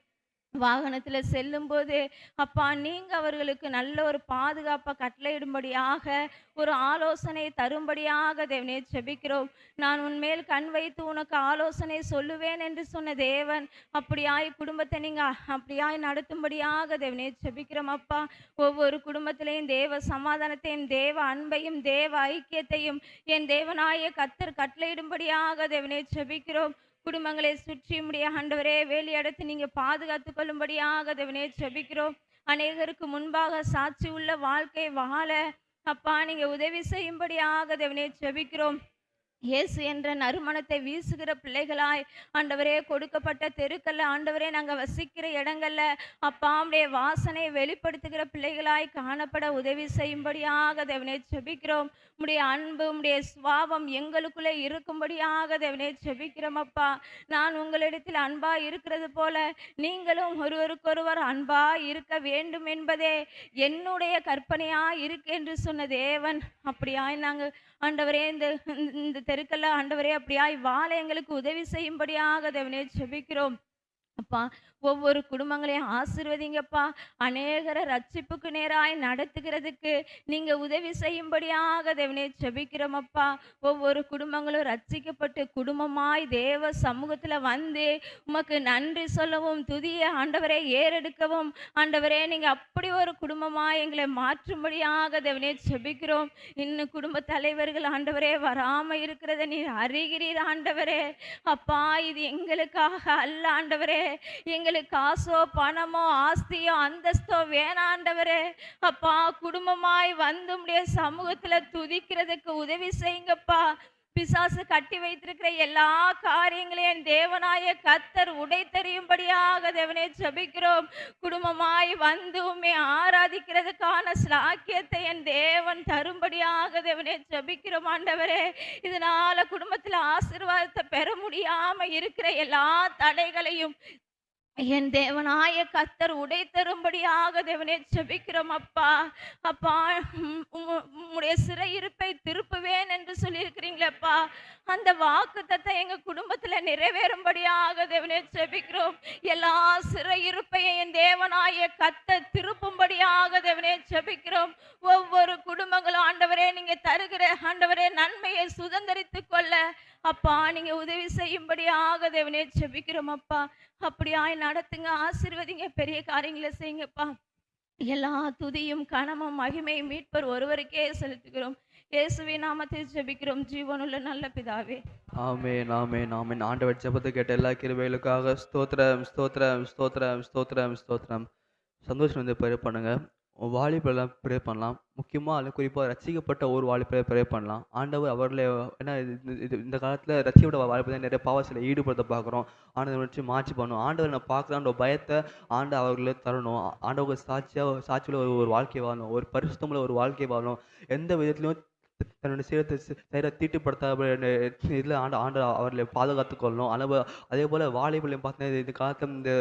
வாகனத்தில் செல்லும்போது அப்பா நீங்க அவர்களுக்கு நல்ல ஒரு பாதுகாப்பை கட்டளையிடும்படியாக ஒரு ஆலோசனை தரும்படியாக தேவனே செபிக்கிறோம். நான் உன்மேல் கண் வைத்து உனக்கு ஆலோசனை சொல்லுவேன் என்று சொன்ன தேவன் அப்படியாய் குடும்பத்தை நீங்க அப்படியாய் நடத்தும்படியாக தேவனே செபிக்கிறோம் அப்பா. ஒவ்வொரு குடும்பத்திலையும் தேவ சமாதானத்தையும் தேவ அன்பையும் தேவ ஐக்கியத்தையும் என் தேவனாய கத்தர் கட்டளையிடும்படியாக தேவனே செபிக்கிறோம். குடும்பங்களை சுற்றி முடிய ஆண்டவரே வேலி அடுத்து நீங்க பாதுகாத்து கொள்ளும்படியாக தேவனே செபிக்கிறோம். அநேகருக்கு முன்பாக சாட்சி உள்ள வாழ்க்கை வாழ அப்பா நீங்க உதவி செய்யும்படியாக தேவனே செபிக்கிறோம். இயேசு என்ற நறுமணத்தை வீசுகிற பிள்ளைகளாய் ஆண்டவரே கொடுக்கப்பட்ட தெருக்கல்ல ஆண்டவரே நாங்கள் வசிக்கிற இடங்கள்ல அப்பாவுடைய வாசனை வெளிப்படுத்துகிற பிள்ளைகளாய் காணப்பட உதவி செய்யும்படியாக தேவனே செபிக்கிறோம். உடைய அன்பு உடைய சுவாபம் எங்களுக்குள்ளே இருக்கும்படியாக தேவனே செபிக்கிறோம் அப்பா. நான் உங்களிடத்தில் அன்பா இருக்கிறது போல நீங்களும் ஒருவருக்கொருவர் அன்பா இருக்க வேண்டும் என்பதே என்னுடைய கற்பனையா இருக்கு என்று சொன்ன தேவன் அப்படியாய் நாங்கள் ஆண்டவரே இந்த தெருக்கல்ல ஆண்டவரே அப்படியாய் வாழ எங்களுக்கு உதவி செய்யும்படியாக தேவனே செபிக்கிறோம் அப்பா. ஒவ்வொரு குடும்பங்களையும் ஆசீர்வதிங்கப்பா. அநேகரை ரட்சிப்புக்கு நேராய் நடத்துகிறதுக்கு நீங்க உதவி செய்யும்படியாக தேவனே செபிக்கிறோம் அப்பா. ஒவ்வொரு குடும்பங்களும் ரட்சிக்கப்பட்டு குடும்பமாய் தேவ சமூகத்துல வந்து உமக்கு நன்றி சொல்லவும் துதிய ஆண்டவரே ஏறெடுக்கவும் ஆண்டவரே நீங்க அப்படி ஒரு குடும்பமாய் எங்களை மாற்றும்படியாக தேவனே செபிக்கிறோம். இன்னும் குடும்ப தலைவர்கள் ஆண்டவரே வராம இருக்கிறத நீ அறிகிறீர் ஆண்டவரே. அப்பா இது எங்களுக்காக அல்ல ஆண்டவரே. எங்களுக்கு காசோ பணமோ ஆஸ்தியோ அந்தஸ்தோ வேணாண்டவரே. அப்பா குடும்பமாய் வந்து உம்முடைய சமூகத்துல துதிக்கிறதுக்கு உதவி செய்யுங்கப்பா. பிசாசு கட்டி வைத்திருக்கிற எல்லா காரியங்களையும் தேவனாய கத்தர் உடை தெரியும்படியாக தேவனே ஜெபிக்கிறோம். குடும்பமாய் வந்து உம்மை ஆராதிக்கிறதுக்கான ஸ்லாக்கியத்தை என் தேவன் தரும்படியாக தேவனே ஜெபிக்கிறோம் ஆண்டவரே. இதனால குடும்பத்துல ஆசீர்வாதத்தை பெற முடியாம இருக்கிற எல்லா தடைகளையும் என் தேவனாய கத்தர் உடை தரும்படியாக தேவனே ஜெபிக்கிறோம் அப்பா. அப்பா உம்முடைய சிறையிருப்பை திருப்புவேன் என்று சொல்லியிருக்கிறீங்களப்பா. அந்த வாக்குத்தத்தை எங்க குடும்பத்துல நிறைவேறும்படியாக தேவனே ஜெபிக்கிறோம். எல்லா சிறையிருப்பையும் என் தேவனாய கத்தர் திருப்பும்படியாக தேவனே ஜெபிக்கிறோம். ஒவ்வொரு குடும்பங்களும் ஆண்டவரே நீங்க தருகிற ஆண்டவரே நன்மையை சுதந்திரித்து கொள்ள அப்பா நீங்க உதவி செய்யும்படியாக தேவனே ஜெபிக்கிறோம் அப்பா. அப்படியாய் நடத்துங்க, ஆசீர்வதிங்க, பெரிய காரியங்களை செய்யுங்கப்பா. எல்லா துதியும் கனமும் மகிமையும் மீட்பர் ஒருவருக்கே செலுத்துகிறோம். இயேசுவின் நாமத்தில் ஜெபிக்கிறோம் ஜீவனுள்ள நல்ல பிதாவே. ஆமென் ஆமென் ஆமென். ஆண்டவர் ஜெபத்தை கேட்ட எல்லா கிருபைகளுக்காக ஸ்தோத்திரம் ஸ்தோத்திரம் ஸ்தோத்திரம் ஸ்தோத்திரம் ஸ்தோத்திரம். சந்தோஷம் வந்து ப்ரே பண்ணுங்க. வாலிபரெல்லாம் ப்ரே பண்ணலாம். முக்கியமாக அது குறிப்பாக ரட்சிக்கப்பட்ட ஒரு வாலிபரை ப்ரே பண்ணலாம். ஆண்டவர் அவர்களே ஏன்னா இந்த காலத்தில் ரட்சிக்கப்பட்ட வாலிபரை நிறைய பாவத்தில் ஈடுபடுத்த பார்க்குறோம். ஆண்டவர் வச்சு மாற்றி பண்ணணும். ஆண்டவர் நான் பார்க்குறான்ற பயத்தை அவர்களே தரணும். ஆண்டவர் சாட்சியுள்ள ஒரு வாழ்க்கை வாழணும். ஒரு பரிசுத்தமுள்ள ஒரு வாழ்க்கை வாழணும். எந்த விதத்துலையும் தன்னுடைய செயலை தீட்டுப்படுத்தாத இதில் ஆண்டு ஆண்டு அவர்களை பாதுகாத்துக் கொள்ளணும். அதே போல வாலிபர்களையும் பார்த்தீங்கன்னா இந்த காலத்துல இந்த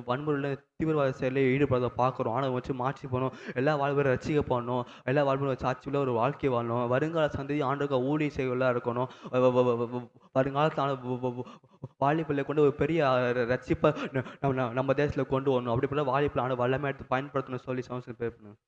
வன்முறையில் தீவிரவாத செயலில் ஈடுபடுறத பார்க்குறோம். ஆனால் வச்சு மாற்றி போகணும். எல்லா வாலிபரும் ரட்சிக்கப்படணும். எல்லா வாலிபரும் சாட்சியுள்ள ஒரு வாழ்க்கை வாழணும். வருங்கால சந்ததி ஆண்டுக்கு ஊழிய செய்வதா இருக்கணும். வருங்காலத்தில் வாலிபர்களை கொண்டு ஒரு பெரிய ரட்சிப்பை நம்ம தேசத்தில் கொண்டு வரணும். அப்படி போல வாலிபர் வல்லமை எடுத்து பயன்படுத்தணும்னு சொல்லி சமஸ்கிருதம் பேர் பண்ணுங்க.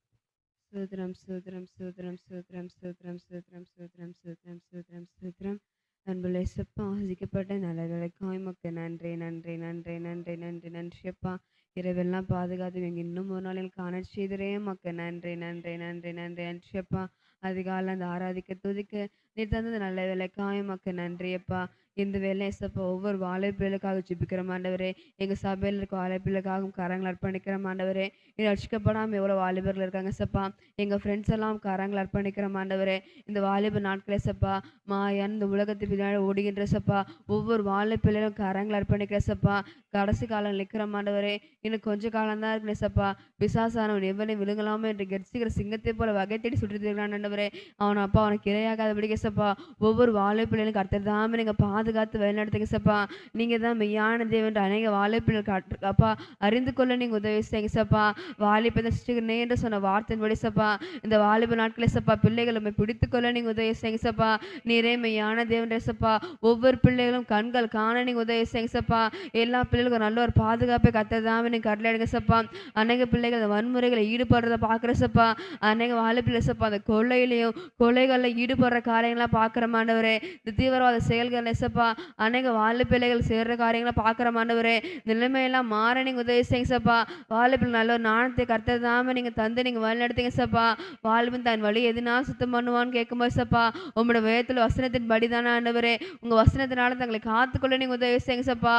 ஸ்தோத்திரம் ஸ்தோத்திரம் ஸ்தோத்திரம் ஸ்தோத்திரம் ஸ்தோத்திரம் ஸ்தோத்திரம் ஸ்தோத்திரம் ஸ்தோத்திரம் ஸ்தோத்திரம் ஸ்தோத்திரம் அன்புள்ள இயேசப்பா, ஆசிக்கப்பட்ட நல்ல வேலைக்காய் உமக்கு நன்றி நன்றி நன்றி நன்றி நன்றி நன்றி அப்பா. இரவெல்லாம் பாதுகாத்து எங்க இன்னும் ஒரு நாளில் காண செய்தரே உமக்கு நன்றி நன்றி நன்றி நன்றி நன்றி அப்பா. அதிகாலை அந்த ஆராதிக்க துதிக்க நீ தந்தது நல்ல வேலைக்காய் உமக்கு நன்றி அப்பா. இந்த வேலை இயேசப்பா ஒவ்வொரு வாழைப்பிள்ளைகளுக்காக ஜெபிக்கிற ஆண்டவரே, எங்கள் சபையில் இருக்க வாழைப்பிள்ளைக்காகவும் கரங்கள் அர்ப்பணிக்கிற ஆண்டவரே. இது ரட்சிக்கப்படாமல் எவ்வளோ வாலிபர்கள் இருக்காங்க சப்பா. எங்கள் ஃப்ரெண்ட்ஸ் எல்லாம் கரங்கள் அர்ப்பணிக்கிற ஆண்டவரே. இந்த வாலிப நாட்களே சப்பா மாயான் இந்த உலகத்து பின்னாடி ஓடுகின்ற சப்பா ஒவ்வொரு வாழைப்பிள்ளைகளும் கரங்கள் அர்ப்பணிக்கிற சப்பா. கடைசி காலம் நிற்கிற ஆண்டவரே, இன்னும் கொஞ்ச காலம் தான் இருக்கிற சப்பா. பிசாசானவன் எவனை விழுங்கலாமோ என்று கெட்சிக்கிற சிங்கத்தை போல வகை தேடி சுற்றிட்டு இருக்கிறான் ஆண்டவரே. அவன் அப்பா அவனுக்கு இரையாகாத பிடிக்க சப்பா. ஒவ்வொரு வாழைப்பிள்ளைகளும் கர்த்தர் தாமே நீங்கள் பாதுகாத்து வழிநடத்துங்க சப்பா. நீங்கள் தான் மெய்யான தேவன் அநேக வாழைப்பிள்ளைகள் அப்பா அறிந்து கொள்ள நீங்கள் உதவி செய்யுங்க சப்பா. வாலிபத்தை சிருஷ்டிக்கிறனே என்று சொன்ன வார்த்தையின்படி சப்பா இந்த வாலிப நாட்களே சப்பா பிள்ளைகளை பிடித்து கொள்ள நீங்கள் உதவி செய்யுங்க சப்பா. நீரே மெய்யான தேவன் சப்பா. ஒவ்வொரு பிள்ளைகளும் கண்கள் காண நீங்கள் உதவி செய்யுங்க சப்பா. எல்லா பிள்ளைகளுக்கும் நல்ல ஒரு பாதுகாப்பை கத்ததாம நீங்கள் கட்டளையிடுங்க சப்பா. அநேக பிள்ளைகள் அந்த வன்முறைகளை ஈடுபடுறத பார்க்குற சப்பா. அநேக வாலிபிள்ளை சப்பா அந்த கொள்ளையிலையும் கொலைகளில் ஈடுபடுற காரியங்களாம் பார்க்குற மாண்டவரே. இந்த தீவிரவாத செயல்களை சப்பா அநேக வாலிபிள்ளைகள் சேர்ற காரியங்களை பார்க்குற மாண்டவரே. நிலைமையெல்லாம் மாற நீங்கள் உதவி செய்யுங்க சப்பா. வாலிபிள்ளை நல்ல ஒரு நாணத்தை கர்த்ததாம நீங்கள் தந்து நீங்கள் வழிநடத்துங்க சப்பா. வாலிபன் தன் வழி எதுனா சுத்தம் பண்ணுவான்னு கேட்கும்போது சப்பா உங்களோட வேதத்தில் வசனத்தின் படிதான ஆண்டவரே. உங்கள் வசனத்தினால தங்களை காத்துக்கொள்ள நீங்கள் உதவி செய்யுங்க சப்பா.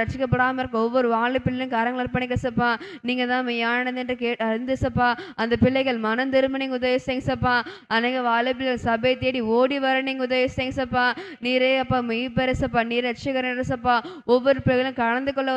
ரட்சிக்கப்படாமல் இருக்க ஒவ்வொரு வாலிபிள்ளையும் கரங்கள் அர்ப்பணிக்க சப்பா. நீங்கள் தான் மெய்யானது என்று அறிந்து சப்பா அந்த பிள்ளைகள் மனம் திரும்ப நீங்கள் உதவி செய்யுங்க சப்பா. அநேக வாலிபிள்ளைகள் சபை தேடி ஓடி வர நீங்கள் உதவி செய்யுங்க சப்பா. நீரே அப்பா மெய்ப்பெற சப்பா. நீர் ரட்சிகர் சப்பா. ஒவ்வொரு பிள்ளைகளும் கலந்து கொள்ள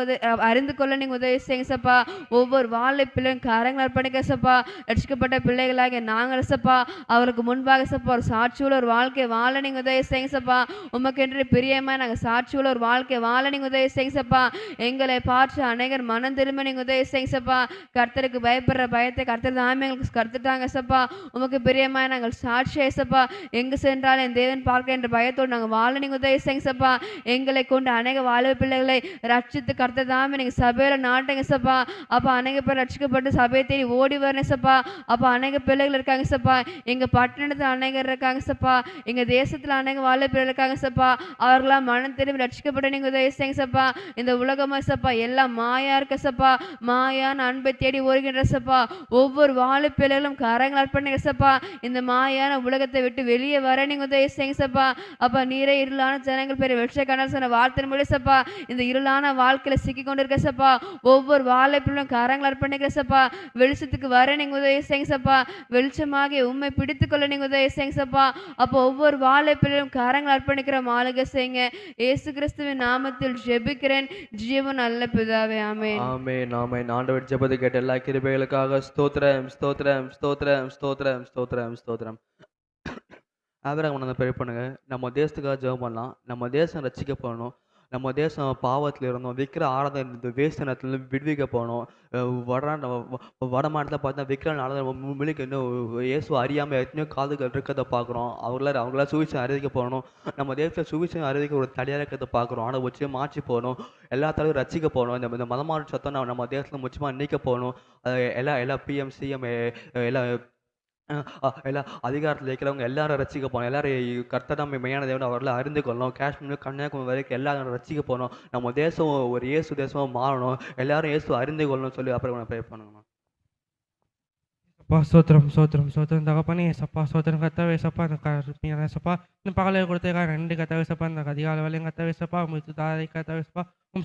அறிந்து கொள்ள நீங்கள் உதவி செய்யுங்க சப்பா. ஒவ்வொரு வாலிபிள்ளையும் கரங்கள் அர்ப்பணிக்க சப்பா. ரட்சிக்கப்பட்ட பிள்ளைகளாக நாங்கள் சப்பா அவருக்கு முன்பாக சப்பா ஒரு சாட்சியுள்ள ஒரு வாழ்க்கை வாழ நீங்கள் உதவி செய்யுங்க சப்பா. உமக்கென்று பிரியமாக நாங்கள் சாட்சியுள்ள ஒரு வாழ்க்கை வாழ நீங்கள் உதவி செய்யுங்க சப்பா. எங்களை பார்த்து அநேகர் மனம் திரும்ப நீங்கள் உதவி செய்யுங்க சப்பா. கர்த்தருக்கு பயப்படுற பயத்தை கர்த்தர் தாமே எங்களுக்கு கற்றுட்டாங்க சப்பா. உமக்கு பிரியமாக நாங்கள் சாட்சியை சப்பா. எங்கு சென்றாலும் என் தேவன் பார்க்க என்ற பயத்தோடு நாங்கள் வாழ நீங்கள் உதவி செய்யுங்க சப்பா. எங்களை கொண்டு அநேக வாலிப பிள்ளைகளை ரட்சித்து கர்த்தர் தாமே நீங்கள் சபையில் நாட்டுங்க சப்பா. அப்போ அநேக பேர் ரட்சிக்கப்பட்டு சபையை தேடி ஓடி வரணும் சப்பா. அப்போ அநேக பிள்ளைகள் இருக்காங்க சப்பா. எங்கள் பட்டணத்தில் அநேகர் இருக்காங்க சப்பா. எங்கள் தேசத்தில் அநேக வாலிப பிள்ளைகள் இருக்காங்க சப்பா. அவர்களாம் மனம் திரும்பி ரட்சிக்கப்பட்டு நீங்கள் உதவி செய்யுங்க சப்பா. இந்த உலகமா சப்பா எல்லாம் மாயா இருக்க சப்பா. மாயான அன்பை தேடி ஓடுகின்ற சப்பா. ஒவ்வொரு வாலிப பிள்ளைகளும் கரங்கள் அர்ப்பணிங்க சப்பா. இந்த மாயான உலகத்தை விட்டு வெளியே வர நீங்கள் உதவி செய்யுங்க சப்பா. அப்போ நீரே இருளான ஜனங்கள் பேர் வெற்றி கண்ணல் சொன்ன வார்த்தை முடி சப்பா. இந்த இருளான வாழ்க்கையில் சிக்கி கொண்டு இருக்க சப்பா. ஒவ்வொரு வாலிப பிள்ளைகளும் கரங்கள் அர்ப்பணிக்கிற சப்பா. வெளிச்சத்துக்கு வர நீங்கள் உதவி செய்யுங்க சப்பா. வெளிச்சமாக உண்மை பிடித்துக்கொள்ள நீங்கள் உதவி செய்யுங்க சப்பா. அப்போ ஒவ்வொரு வாலிப பிள்ளைகளும் கரங்கள் அர்ப்பணிக்கிற மாளிகை செய்யுங்க. இயேசு கிறிஸ்துவின் நாமத்தில் ஜெபிக்கிறேன் ஜீவன் நல்ல பிதாவே. ஆமென். ஆமென் ஆமென். ஆண்டவர் ஜெபத்தை கேட்ட எல்லா கிருபைகளுக்காக ஸ்தோத்திரம் ஸ்தோத்திரம் ஸ்தோத்திரம் ஸ்தோத்திரம் ஸ்தோத்திரம் ஸ்தோத்திரம். ஆபிரகாம் நம்ம ப்ரே பண்ணுங்க. நம்ம தேசத்துக்காக ஜெபம் பண்ணலாம். நம்ம தேசம் ரட்சிக்கப்படணும். நம்ம தேசம் பாவத்தில் இருந்தோம் விக்கிர ஆராதனை வேஸ்தனத்துல விடுவிக்க போனோம். வட மாநிலத்தில் பார்த்தா விக்கிர ஆராதனை மிளிக்கு இன்னும் இயேசு அறியாமல் எத்தனையோ காதுகள் இருக்கிறத பார்க்குறோம். அவங்கள சுவிசேஷம் அறிவிக்க போகணும். நம்ம தேசத்தில் சுவிசேஷம் அறிவிக்க ஒரு தடையாக இருக்கிறத பார்க்குறோம். ஆனால் முக்கியம் மாற்றி போகணும். எல்லாத்தாலும் ரசிக்க போகணும். இந்த மதமாற்ற சத்தம் நம்ம தேசத்தில் முக்கியமாக நீக்க போகணும். எல்லா பிஎம் சிஎம் எல்லா அதிகாரத்தில் இருக்கிறவங்க எல்லாரும் ரசிக்க போகணும். எல்லாரும் கர்த்தர் நம்ம மெய்யான தேவன் அவர்களை அறிந்து கொள்ளணும். காஷ்மீர் கன்னியாகுமரி வரைக்கும் எல்லாரும் ரசிக்க போகணும். நம்ம தேசம் ஒரு இயேசு தேசமாக மாறணும். எல்லாரும் இயேசு அறிந்து கொள்ளணும்னு சொல்லி அப்புறம் ப்ரே பண்ணணும். அப்பா சோத்திரம் சோத்திரம் சோத்திரம் தகப்பனே சப்பா சோத்திரம் கத்தவே சப்பா அந்த கருப்பியான சப்பா இந்த பகலை கொடுத்தேக்கா நன்றி கத்தவே சப்பா இந்த அதிகால வேலையும் கத்தவே சப்பா முத்து தாரை கத்தவே சப்பா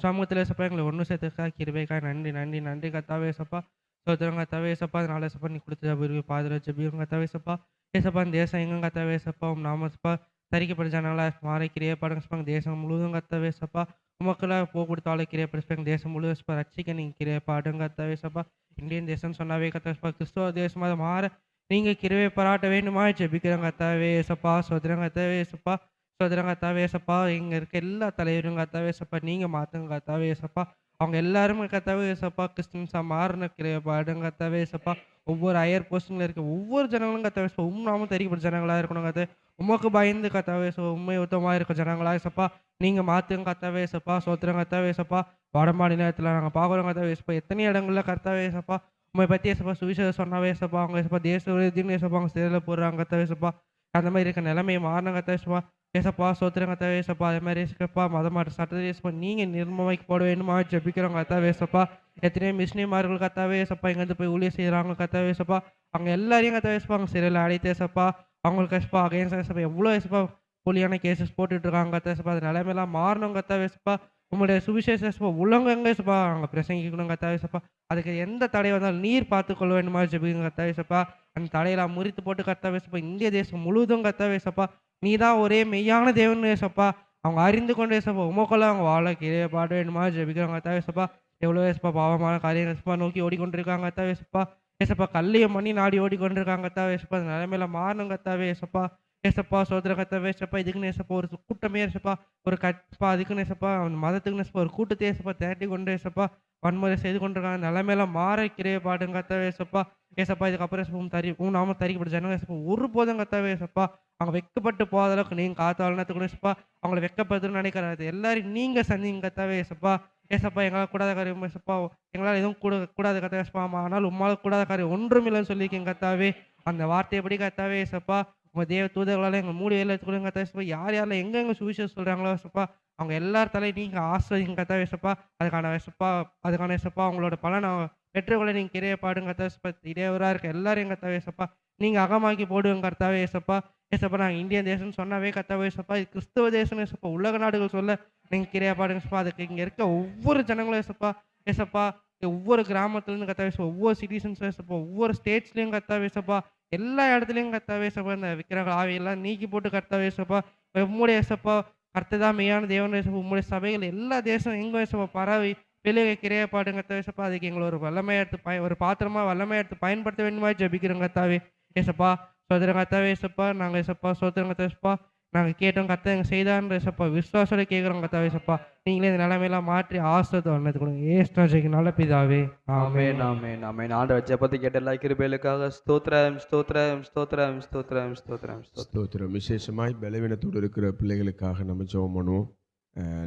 சமூகத்தில் சப்பா எங்களை ஒன்று சேர்த்துக்கா கிருபைக்கா நன்றி நன்றி நன்றி கத்தாவே சப்பா. சோத்திரம் கத்தாவே சப்பா அதனால சப்பா நீ கொடுத்த விரும்பி பாதுரா ஜபியும் கத்தாவே சப்பா. ஏசப்பா இந்த தேசம் எங்கும் கத்தாவே சப்பா நாம சப்பா தரிக்கப்பட்ட ஜனால மாறி கிரியப்படுங்க சப்பா தேசம் முழுவதும் கத்தாவே சப்பா. உமக்கெல்லாம் போக கொடுத்தாலும் கிரியப்படுங்க தேசம் முழுவதும் சப்பா ரட்சிக்க நீங்கள் கிரியப்பாடுங்க கத்தாவே சப்பா. இந்தியன் தேசம் சொன்னாவே கத்தாவே சப்பா கிறிஸ்துவ தேசமாக மாற நீங்கள் கிருபை பாராட்ட வேண்டுமா ஜெபிக்கிறோம் கத்தாவே ஏசப்பா. சோதரம் கத்தாவே ஏசப்பா. சோதரம் கத்தாவே ஏசப்பா. இங்கே இருக்க எல்லா தலைவரும் கத்தாவே ஏசப்பா நீங்கள் மாற்றுங்க கத்தாவே ஏசப்பா. அவங்க எல்லாருமே கத்தாவே ஏசப்பா கிறிஸ்டின்ஸாக மாறின கிருபை பாடுங்க கத்தாவே ஏசப்பா. ஒவ்வொரு ஹையர் போஸ்டிங்கில் இருக்க ஒவ்வொரு ஜனங்களும் கத்தாவே ஏசப்பா நாமும் தெரிவிக்கப்பட்ட ஜனங்களாக இருக்கணும் கத்தாவே. உமக்கு பயந்து கத்தாவே ஏசப்பா உண்மை உத்தமாக இருக்க ஜனங்களாக ஏசப்பா நீங்கள் மாற்றுங்க கத்தாவே ஏசப்பா. சோத்திரம் கத்தாவே ஏசப்பா. வடமாடி நேரத்தில் நாங்கள் பார்க்குறோம் கத்தாவே ஏசப்பா எத்தனை இடங்களில் கத்தாவே ஏசப்பா உண்மை பற்றி ஏசப்பா சுவிசேஷம் சொன்னாவே ஏசப்பா அவங்க ஏசப்பா தேச விரோதின்னு ஏசப்பா அவங்க சிறையில் போடுறாங்க கத்தாவே ஏசப்பா. அந்த மாதிரி இருக்க நிலைமையை மாறின கத்தாவே ஏசப்பா. ஏசப்பா சோத்திரம் கத்தாவே ஏசப்பா. அதே மாதிரி ஏசப்பா மதமாட்ட சட்டத்தை ஏசப்பா நீங்கள் நிர்மமாக்கி போட வேண்டுமா ஜெபிக்கிறோம் கத்தாவே ஏசப்பா. எத்தனையோ மிஷினிமார்கள் கத்தாவே ஏசப்பா இங்கேருந்து போய் ஊழியர் செய்கிறாங்க கத்தாவே ஏசப்பா. அவங்க எல்லாரையும் கத்தாவே ஏசப்பா அவங்க சிறையில் அடைத்து ஏசப்பா அவங்களுக்கு ஏசப்பா அகைன்ஸ்ட் ஏசப்பா எவ்வளோ ஏசப்பா போலியான கேசஸ் போட்டுட்ருக்காங்க கத்தாவே ஏசப்பா. அது நிலைமையெல்லாம் மாறணும் கத்தாவே ஏசப்பா. உங்களுடைய சுவிசேஷ ஏசப்பா உலகங்க ஏசப்பா அவங்க பிரசங்கிக்கணும் கத்தாவே ஏசப்பா. அதுக்கு எந்த தடை வந்தாலும் நீர் பார்த்துக்கொள்ள வேண்டுமா ஜெபிங்க கத்தாவே ஏசப்பா. அந்த தடையெல்லாம் முறித்து போட்டு கத்தாவே ஏசப்பா இந்திய தேசம் முழுவதும் கத்தாவே ஏசப்பா நீ தான் ஒரே மெய்யான தேவன் ஏசப்பா. அவங்க அறிந்து கொண்டு ஏசப்பா உமக்குள்ள அவங்க வாழ கீழே பாட வேண்டுமா ஜெபிக்கிறாங்க கத்தாவே ஏசப்பா. எவ்வளோ ஏசப்பா பாவமான காரியங்கள் ஏசப்பா நோக்கி ஓடிக்கொண்டிருக்காங்க கத்தாவே ஏசப்பா. ஏசப்பா கல்லையும் பண்ணி நாடி ஓடிக்கொண்டிருக்காங்க கத்தாவே ஏசப்பா. அந்த நிலைமையில மாறணும் கத்தாவே ஏசப்பா. ஏசப்பா சோதர கத்தாவே ஏசப்பா. இதுக்குன்னு ஏசப்பா ஒரு கூட்டமே ஏசப்பா ஒரு கட்பா அதுக்குன்னு ஏசப்பா அந்த மதத்துக்குன்னு ஏசப்பா ஒரு கூட்டத்தை ஏசப்பா திரட்டி கொண்டு ஏசப்பா வன்முறை செய்து கொண்டிருக்காங்க. நிலைமையில மாற கிரைய பாடுங்க கத்தாவே ஏசப்பா. ஏசப்பா இதுக்கப்புறம் ஏசப்பா நாம தரிக்கப்பட்ட ஜனங்க ஏசப்பா ஒரு போதும் கத்தாவே ஏசப்பா அவங்க வெக்கப்பட்டு போகாத அளவுக்கு நீங்கள் காத்தாளனத்துக்கு ஏசப்பா அவங்கள வெக்கப்படுதுன்னு நினைக்கிறாரு எல்லாரும் நீங்கள் சந்திங்க கத்தாவே ஏசப்பா. ஏசப்பா எங்களால் கூடாத காரியம் ஏசப்பா எங்களால் எதுவும் கூடாத கத்தாவே ஏசப்பா. ஆனால் உம்மால் கூடாத காரியம் ஒன்றும் இல்லைன்னு சொல்லியிருக்கீங்க கத்தாவே. அந்த வார்த்தையப்படி கத்தாவே ஏசப்பா உங்கள் தேவ தூதர்களால் எங்கள் மூடி வேலை எடுத்துக்கொள்ளுங்க கத்தாவே ஏசப்பா. யார் யாரெல்லாம் எங்கெங்கே சுவிசேஷம் சொல்கிறாங்களோ ஏசப்பா அவங்க எல்லார் தலையும் நீங்கள் ஆசிரியங்க கத்தாவே ஏசப்பா. அதுக்கான ஏசப்பா அவங்களோட பலனை பெற்றுக்கொள்ள நீங்கள் கிரைய பாடுங்க கத்தாவே ஏசப்பா. இடையவராக இருக்க எல்லாரையும் கத்தாவே ஏசப்பா நீங்கள் அகமாக்கி போடுங்க கர்த்தாவே ஏசப்பா. ஏசப்பா நாங்கள் இந்தியன் தேசம்னு சொன்னாவே கத்தாவே ஏசப்பா இது கிறிஸ்தவ தேசம் ஏசப்பா. உலக நாடுகள் சொல்ல நீங்கள் கிரையா பாடுங்க ஏசப்பா. அதுக்கு இங்கே இருக்க ஒவ்வொரு ஜனங்களும் ஏசப்பா ஏசப்பா ஒவ்வொரு கிராமத்துலேருந்து கத்தாவே ஏசப்பா ஒவ்வொரு சிட்டிசன்ஸும் ஏசப்பா ஒவ்வொரு ஸ்டேட்ஸ்லேயும் கத்தாவே ஏசப்பா எல்லா இடத்துலையும் கத்தாவே ஏசப்பா இந்த விக்கிரக ஆவியெல்லாம் நீக்கி போட்டு கத்தாவே ஏசப்பா உம்முடைய ஏசப்பா கர்த்ததான் மெய்யான தேவன் ஏசப்பா. உம்முடைய சபைகள் எல்லா தேசம் எங்கும் ஏசப்பா பரவி வெளியே கிரையா பாடுங்க கத்தாவே ஏசப்பா. அதுக்கு எங்களை ஒரு வல்லமையாக எடுத்து ஒரு பாத்திரமா வல்லமையாக எடுத்து பயன்படுத்த வேண்டுமா ஜெபிக்கிறோம் கத்தாவே ஏசப்பா. சோதரம் கத்தாவே ஏசப்பா நாங்கள் ஏசப்பா சோதரம் கத்தாவே ஏசப்பா நாங்கள் கேட்டோம் கத்த எங்கள் செய்தான்ற ஏசப்பா விசுவாசோட கேட்குறோம் கத்தாவே ஏசப்பா. நீங்களே இந்த நிலைமையெல்லாம் மாற்றி ஆசிரியத்தை வந்தது கொடுங்க ஏஸ்டாஜிக்கு நல்ல பிதாவே ஆமென் ஆமென் ஆமென். ஆண்டவர் ஜெபத்தை கேட்ட எல்லா கிருபைகளுக்காக ஸ்தோத்திரம் ஸ்தோத்திரம் ஸ்தோத்திரம் ஸ்தோத்திரம் ஸ்தோத்திரம் ஸ்தோத்திரம். ஸ்தோத்திரம். விசேஷமாய் பலவீனத்தோடு இருக்கிற பிள்ளைகளுக்காக நம்ம ஜெபம் பண்ணுவோம்.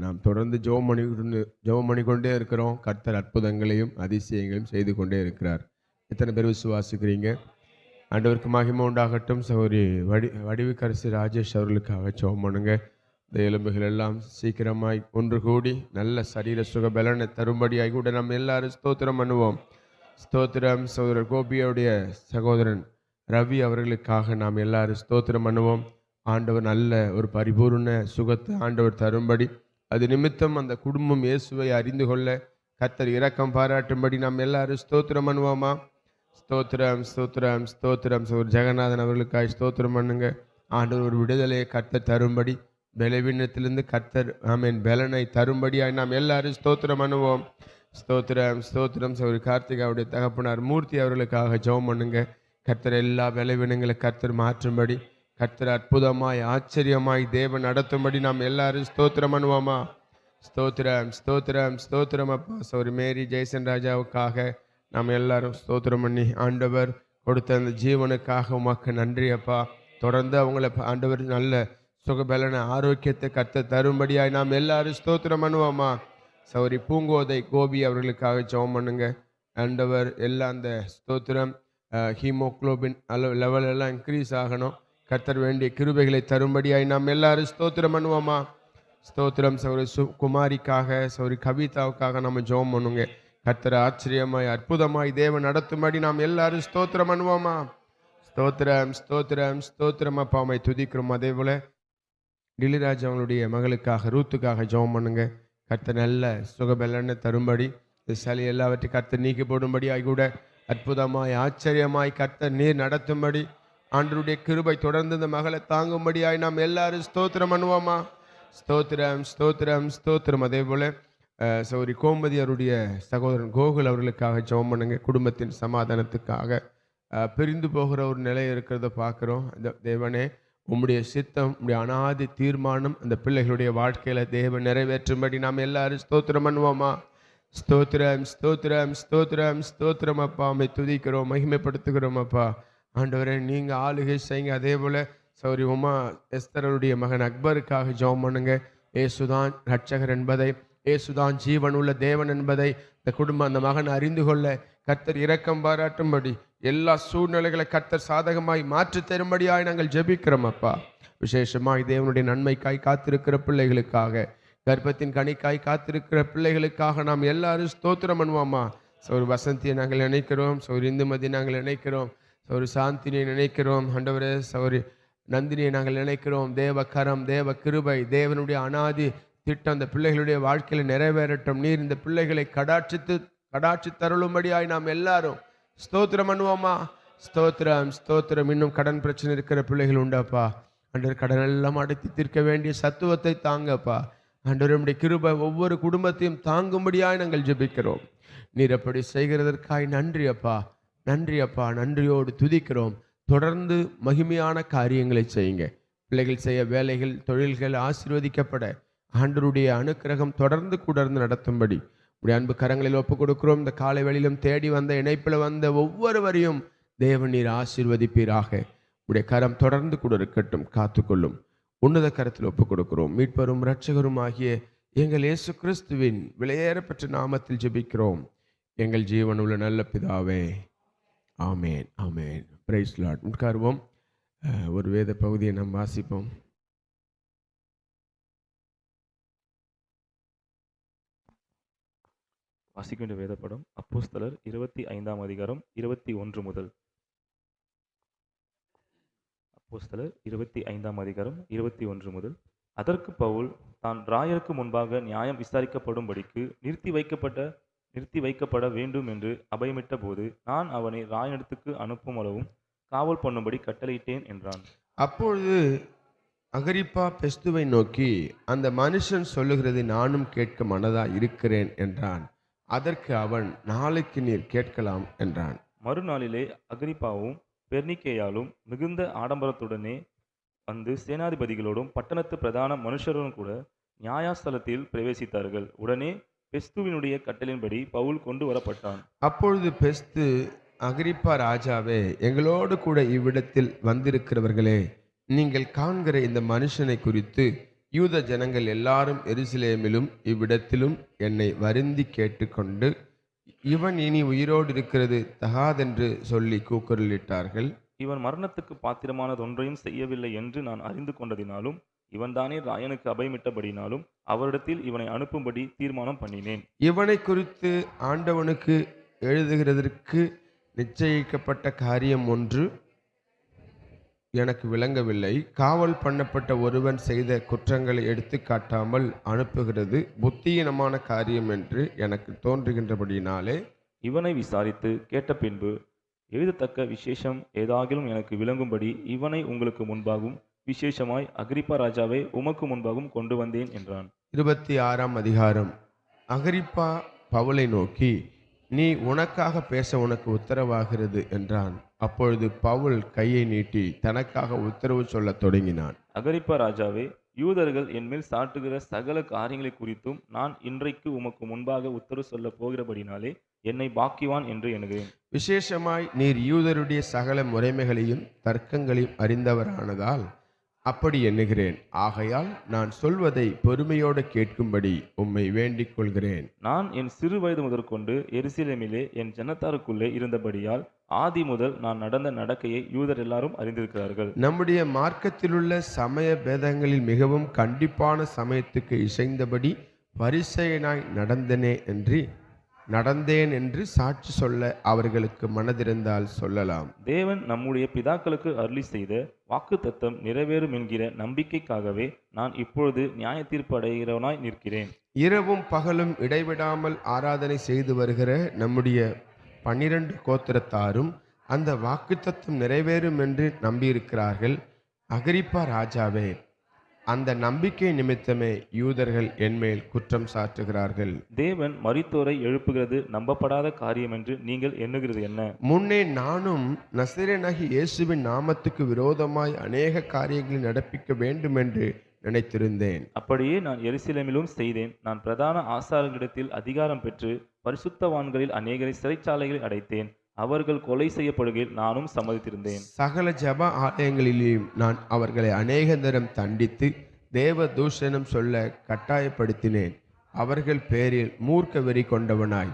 நாம் தொடர்ந்து ஜெபம் பண்ணிக்கொண்டே இருக்கிறோம். கர்த்தர் அற்புதங்களையும் அதிசயங்களையும் செய்து கொண்டே இருக்கிறார். எத்தனை பேர் விசுவாசிக்கிறீங்க? ஆண்டவருக்கு மகிமை உண்டாகட்டும். சகோதரி வடிவுக்கரசி ராஜேஷ் அவர்களுக்காக ஜெபம் பண்ணுங்க. இந்த எலும்புகள் எல்லாம் சீக்கிரமாய் ஒன்று கூடி நல்ல சரீர சுக பலனை தரும்படியாகி கூட நம்ம எல்லாரும் ஸ்தோத்திரம் பண்ணுவோம். ஸ்தோத்திரம். சகோதரர் கோபியோடைய சகோதரன் ரவி அவர்களுக்காக நாம் எல்லாரும் ஸ்தோத்திரம் பண்ணுவோம். ஆண்டவர் நல்ல ஒரு பரிபூர்ண சுகத்தை ஆண்டவர் தரும்படி அது நிமித்தம் அந்த குடும்பம் இயேசுவை அறிந்து கொள்ள கர்த்தர் இரக்கம் பாராட்டும்படி நாம் எல்லாரும் ஸ்தோத்திரம் பண்ணுவோமா? ஸ்தோத்திரம் ஸ்தோத்திரம் ஸ்தோத்திரம். சகோதரர் ஜெகநாதன் அவர்களுக்காக ஸ்தோத்திரம் பண்ணுங்க. ஆண்டவர் ஒரு விடுதலையை கர்த்தர் தரும்படி பலவீனத்திலிருந்து கர்த்தர் ஆமென் பலனை தரும்படியாக நாம் எல்லாரும் ஸ்தோத்திரம் பண்ணுவோம். ஸ்தோத்திரம் ஸ்தோத்திரம். சகோதரி கார்த்திகாவுடைய தகப்பனார் மூர்த்தி அவர்களுக்காக ஜெபம் பண்ணுங்க. கர்த்தர் எல்லா பலவீனங்களை கர்த்தர் மாற்றும்படி கர்த்தர் அற்புதமாய் ஆச்சரியமாய் தேவன் நடத்தும்படி நாம் எல்லாரும் ஸ்தோத்திரம் பண்ணுவோமா? ஸ்தோத்திரம் ஸ்தோத்திரம் ஸ்தோத்திரம். அப்பா சகோதரி மேரி ஜெய்சன் ராஜாவுக்காக நாம் எல்லாரும் ஸ்தோத்திரம் பண்ணி ஆண்டவர் கொடுத்த அந்த ஜீவனுக்காக உமக்கு நன்றி அப்பா. தொடர்ந்து அவங்கள ஆண்டவர் நல்ல சுகபலன ஆரோக்கியத்தை கர்த்தர் தரும்படியாய் நாம் எல்லாரும் ஸ்தோத்திரம் பண்ணுவோமா? சகோதரி பூங்கோதை கோபி அவர்களுக்காக ஜெபம் பண்ணுங்க. ஆண்டவர் எல்லாம் அந்த ஸ்தோத்திரம் ஹீமோக்ளோபின் லெவல் எல்லாம் இன்க்ரீஸ் ஆகணும். கர்த்தர் வேண்டிய கிருபைகளை தரும்படியாய் நாம் எல்லாரும் ஸ்தோத்திரம் பண்ணுவோமா? ஸ்தோத்திரம். சகோதரி குமாரிக்காக சகோதரி கவிதாவுக்காக நம்ம ஜெபம் பண்ணுங்க. கர்த்தர் ஆச்சரியமாய் அற்புதமாய் தேவன் நடத்தும்படி நாம் எல்லாரும் ஸ்தோத்திரம் பண்ணுவோமா? ஸ்தோத்திரம் ஸ்தோத்திரம் ஸ்தோத்திரம். அப்பா அம்மை துதிக்கிறோம். அதே போல டிலிராஜ் அவங்களுடைய மகளுக்காக ரூத்துக்காக ஜெபம் பண்ணுங்க. கர்த்தர் நல்ல சுகபலனை தரும்படி இந்த சளி எல்லாவற்றையும் கர்த்தர் நீக்கி போடும்படியாய் கூட அற்புதமாய் ஆச்சரியமாய் கர்த்தர் நீர் நடத்தும்படி ஆண்டவருடைய கிருபை தொடர்ந்து இந்த மகளை தாங்கும்படியாய் நாம் எல்லாரும் ஸ்தோத்திரம் பண்ணுவோமா? ஸ்தோத்திரம் ஸ்தோத்திரம் ஸ்தோத்திரம். அதே போல சகோதரி கோமதி அவருடைய சகோதரன் கோகுல் அவர்களுக்காக ஜெபம் பண்ணுங்க. குடும்பத்தின் சமாதானத்துக்காக பிரிந்து போகிற ஒரு நிலை இருக்கிறத பார்க்குறோம். இந்த தேவனே, உம்முடைய சித்தம், உம்முடைய அனாதி தீர்மானம் அந்த பிள்ளைகளுடைய வாழ்க்கையில் தேவன் நிறைவேற்றும்படி நாம் எல்லாரும் ஸ்தோத்திரம் பண்ணுவோமா? ஸ்தோத்திரம், ஸ்தோத்திரம், ஸ்தோத்திரம், ஸ்தோத்திரம் அப்பா. உம்மை துதிக்கிறோம், மகிமைப்படுத்துகிறோம் அப்பா. ஆண்டவரே, நீங்கள் ஆளுகை செய்யுங்க. அதே போல் சௌரி உமா எஸ்தருடைய மகன் அக்பருக்காக ஜெபம் பண்ணுங்க. ஏசுதான் ரட்சகர் என்பதை, ஏசுதான் ஜீவன் உள்ள தேவன் என்பதை இந்த குடும்பம், அந்த மகன் அறிந்து கொள்ள கர்த்தர் இரக்கம் பாராட்டும்படி, எல்லா சூழ்நிலைகளை கர்த்தர் சாதகமாய் மாற்றி தரும்படியாய் நாங்கள் ஜெபிக்கிறோம் அப்பா. விசேஷமாய் தேவனுடைய நன்மைக்காய் காத்திருக்கிற பிள்ளைகளுக்காக, கர்ப்பத்தின் கனிக்காய் காத்திருக்கிற பிள்ளைகளுக்காக நாம் எல்லாரும் ஸ்தோத்திரம் பண்ணுவோமா? சௌரி வசந்தியை நாங்கள் நினைக்கிறோம், சௌரி இந்துமதி நாங்கள் நினைக்கிறோம், சௌரி சாந்தினியை நினைக்கிறோம், ஆண்டவரே சௌரி நந்தினியை நாங்கள் நினைக்கிறோம். தேவ கரம், தேவ கிருபை, தேவனுடைய அனாதி திட்டம் அந்த பிள்ளைகளுடைய வாழ்க்கையில் நிறைவேறட்டும். நீர் இந்த பிள்ளைகளை கடாட்சி தருளும்படியாய் நாம் எல்லாரும் ஸ்தோத்திரம் பண்ணுவோமா? ஸ்தோத்திரம், ஸ்தோத்திரம். இன்னும் கடன் பிரச்சனை இருக்கிற பிள்ளைகள் உண்டாப்பா. ஆண்டவர், கடன் எல்லாம் அடைத்து தீர்க்க வேண்டிய சத்துவத்தை தாங்கப்பா. ஆண்டவர், நம்முடைய கிருபை ஒவ்வொரு குடும்பத்தையும் தாங்கும்படியாய் நாங்கள் ஜெபிக்கிறோம். நீர் அப்படி செய்கிறதற்காய் நன்றி அப்பா, நன்றி அப்பா. நன்றியோடு துதிக்கிறோம். தொடர்ந்து மகிமையான காரியங்களை செய்யுங்க. பிள்ளைகள் செய்ய வேலைகள், தொழில்கள் ஆசீர்வதிக்கப்பட ஆண்டவருடைய அனுக்கிரகம் தொடர்ந்து நடத்தும்படி உடைய அன்பு கரங்களில் ஒப்புக் கொடுக்கிறோம். இந்த காலை வேளையிலும் தேடி வந்த, இணைப்பில் வந்த ஒவ்வொருவரையும் தேவன் நீர் ஆசீர்வதிப்பீராக. உடைய கரம் தொடர்ந்து கூட இருக்கட்டும், காத்துக்கொள்ளும். உன்னத கரத்தில் ஒப்புக் கொடுக்கிறோம். மீட்பரும் இரட்சகரும் ஆகிய எங்கள் இயேசு கிறிஸ்துவின் விலையேறப்பெற்ற நாமத்தில் ஜெபிக்கிறோம் எங்கள் ஜீவனுள்ள நல்ல பிதாவே, ஆமேன், ஆமேன். Price Lord. உட்காருவோம். ஒரு வேத பகுதியை நாம் வாசிப்போம். வாசிக்க வேண்டிய வேதப்படம் அப்போஸ்தலர் 25ஆம் அதிகாரம் 21 முதல். அப்போஸ்தலர் 25ஆம் அதிகாரம் 21 முதல். அதற்கு பவுல் தான் ராயருக்கு முன்பாக நியாயம் விசாரிக்கப்படும்படிக்கு நிறுத்தி வைக்கப்பட வேண்டும் என்று அபயமிட்ட போது, நான் அவனை ராயனிடத்துக்கு அனுப்பும் அளவும் காவல் பண்ணும்படி கட்டளையிட்டேன் என்றான். அப்பொழுது அகிரிப்பா பெஸ்துவை நோக்கி, அந்த மனுஷன் சொல்லுகிறது நானும் கேட்க மனதா இருக்கிறேன் என்றான். அதற்கு அவன், நாளைக்கு நீர் கேட்கலாம் என்றான். மறுநாளிலே அகிரிப்பாவும் பெர்னிக்கேயாலும் மிகுந்த ஆடம்பரத்துடனே வந்து சேனாதிபதிகளோடும் பட்டணத்து பிரதான மனுஷரும் கூட நியாயஸ்தலத்தில் பிரவேசித்தார்கள். உடனே பெஸ்துவினுடைய கட்டளையின்படி பவுல் கொண்டு வரப்பட்டான். அப்பொழுது பெஸ்து, அகிரிப்பா ராஜாவே, எங்களோடு கூட இவ்விடத்தில் வந்திருக்கிறவர்களே, நீங்கள் காண்கிற இந்த மனுஷனை குறித்து யூத ஜனங்கள் எல்லாரும் எருசலேமிலும் இவ்விடத்திலும் என்னை வருந்தி கேட்டுக்கொண்டு, இவன் இனி உயிரோடு இருக்கிறது தகாதென்று சொல்லி கூக்குரலிட்டார்கள். இவன் மரணத்துக்கு பாத்திரமானதொன்றையும் செய்யவில்லை என்று நான் அறிந்து கொண்டதினாலும், இவன்தானே ராயனுக்கு அபயமிட்டபடினாலும் அவரிடத்தில் இவனை அனுப்பும்படி தீர்மானம் பண்ணினேன். இவனை குறித்து ஆண்டவனுக்கு எழுதுகிறதற்கு நிச்சயிக்கப்பட்ட காரியம் ஒன்று எனக்கு விளங்கவில்லை. காவல் பண்ணப்பட்ட ஒருவன் செய்த குற்றங்களை எடுத்து காட்டாமல் அனுப்புகிறது புத்தியீனமான காரியம் என்று எனக்கு தோன்றுகின்றபடியினாலே இவனை விசாரித்து கேட்ட பின்பு எழுதத்தக்க விசேஷம் ஏதாகிலும் எனக்கு விளங்கும்படி இவனை உங்களுக்கு முன்பாகவும் விசேஷமாய் அகிரிப்பா ராஜாவை உமக்கு முன்பாகவும் கொண்டு வந்தேன் என்றான். 26ஆம் அதிகாரம். அகிரிப்பா பவுலை நோக்கி, நீ உனக்காக பேச உனக்கு உத்தரவாகிறது என்றான். அப்பொழுது பவுல் கையை நீட்டி தனக்காக உத்தரவு சொல்லத் தொடங்கினான். அகிரிப்பா ராஜாவே, யூதர்கள் என்மேல் சாட்டுகிற சகல காரியங்களை குறித்தும் நான் இன்றைக்கு உமக்கு முன்பாக உத்தரவு சொல்ல போகிறபடினாலே என்னை பாக்கிவான் என்று எண்ணுகிறேன். விசேஷமாய் நீர் யூதருடைய சகல முறைமைகளையும் தர்க்கங்களையும் அறிந்தவரானதால் அப்படி எண்ணுகிறேன். ஆகையால் நான் சொல்வதை பொறுமையோடு கேட்கும்படி உம்மை வேண்டிக் கொள்கிறேன். நான் என் சிறு வயது முதற்கொண்டு எருசலேமிலே என் ஜனத்தாருக்குள்ளே இருந்தபடியால் ஆதி முதல் நான் நடந்த நடக்கையை யூதர் எல்லாரும் அறிந்திருக்கிறார்கள். நம்முடைய மார்க்கத்திலுள்ள சமய பேதங்களில் மிகவும் கண்டிப்பான சமயத்துக்கு இசைந்தபடி பரிசேயனாய் நடந்தேன் என்று சாட்சி சொல்ல அவர்களுக்கு மனதிருந்தால் சொல்லலாம். தேவன் நம்முடைய பிதாக்களுக்கு அருளி செய்த வாக்குத்தத்தம் நிறைவேறும் என்கிற நம்பிக்கைக்காகவே நான் இப்பொழுது நியாய தீர்ப்பு அடைகிறவனாய் நிற்கிறேன். இரவும் பகலும் இடைவிடாமல் ஆராதனை செய்து வருகிற நம்முடைய 12 கோத்திரத்தாரும் அந்த வாக்குத்தத்தம் நிறைவேறும் என்று நம்பியிருக்கிறார்கள். அகிரிப்பா ராஜாவே, அந்த நம்பிக்கை நிமித்தமே யூதர்கள் என்மேல் குற்றம் சாட்டுகிறார்கள். தேவன் மரித்தோரை எழுப்புகிறது நம்பப்படாத காரியம் என்று நீங்கள் எண்ணுகிறது என்ன? முன்னே நானும் நசரேயனாகிய இயேசுவின் நாமத்துக்கு விரோதமாய் அநேக காரியங்களை நடப்பிக்க வேண்டும் என்று நினைத்திருந்தேன். அப்படியே நான் எருசலேமிலும் செய்தேன். நான் பிரதான ஆசாரியர்களிடத்தில் அதிகாரம் பெற்று பரிசுத்தவான்களில் அநேகரை சிறைச்சாலைகளில் அடைத்தேன். அவர்கள் கொலை செய்யப்படுகையில் நானும் சம்மதித்திருந்தேன். சகல ஜெப ஆலயங்களிலும் நான் அவர்களை அநேக தரம் தண்டித்து தேவ தூஷணம் சொல்ல கட்டாயப்படுத்தினேன். அவர்கள் பேரில் மூர்க்க வெறி கொண்டவனாய்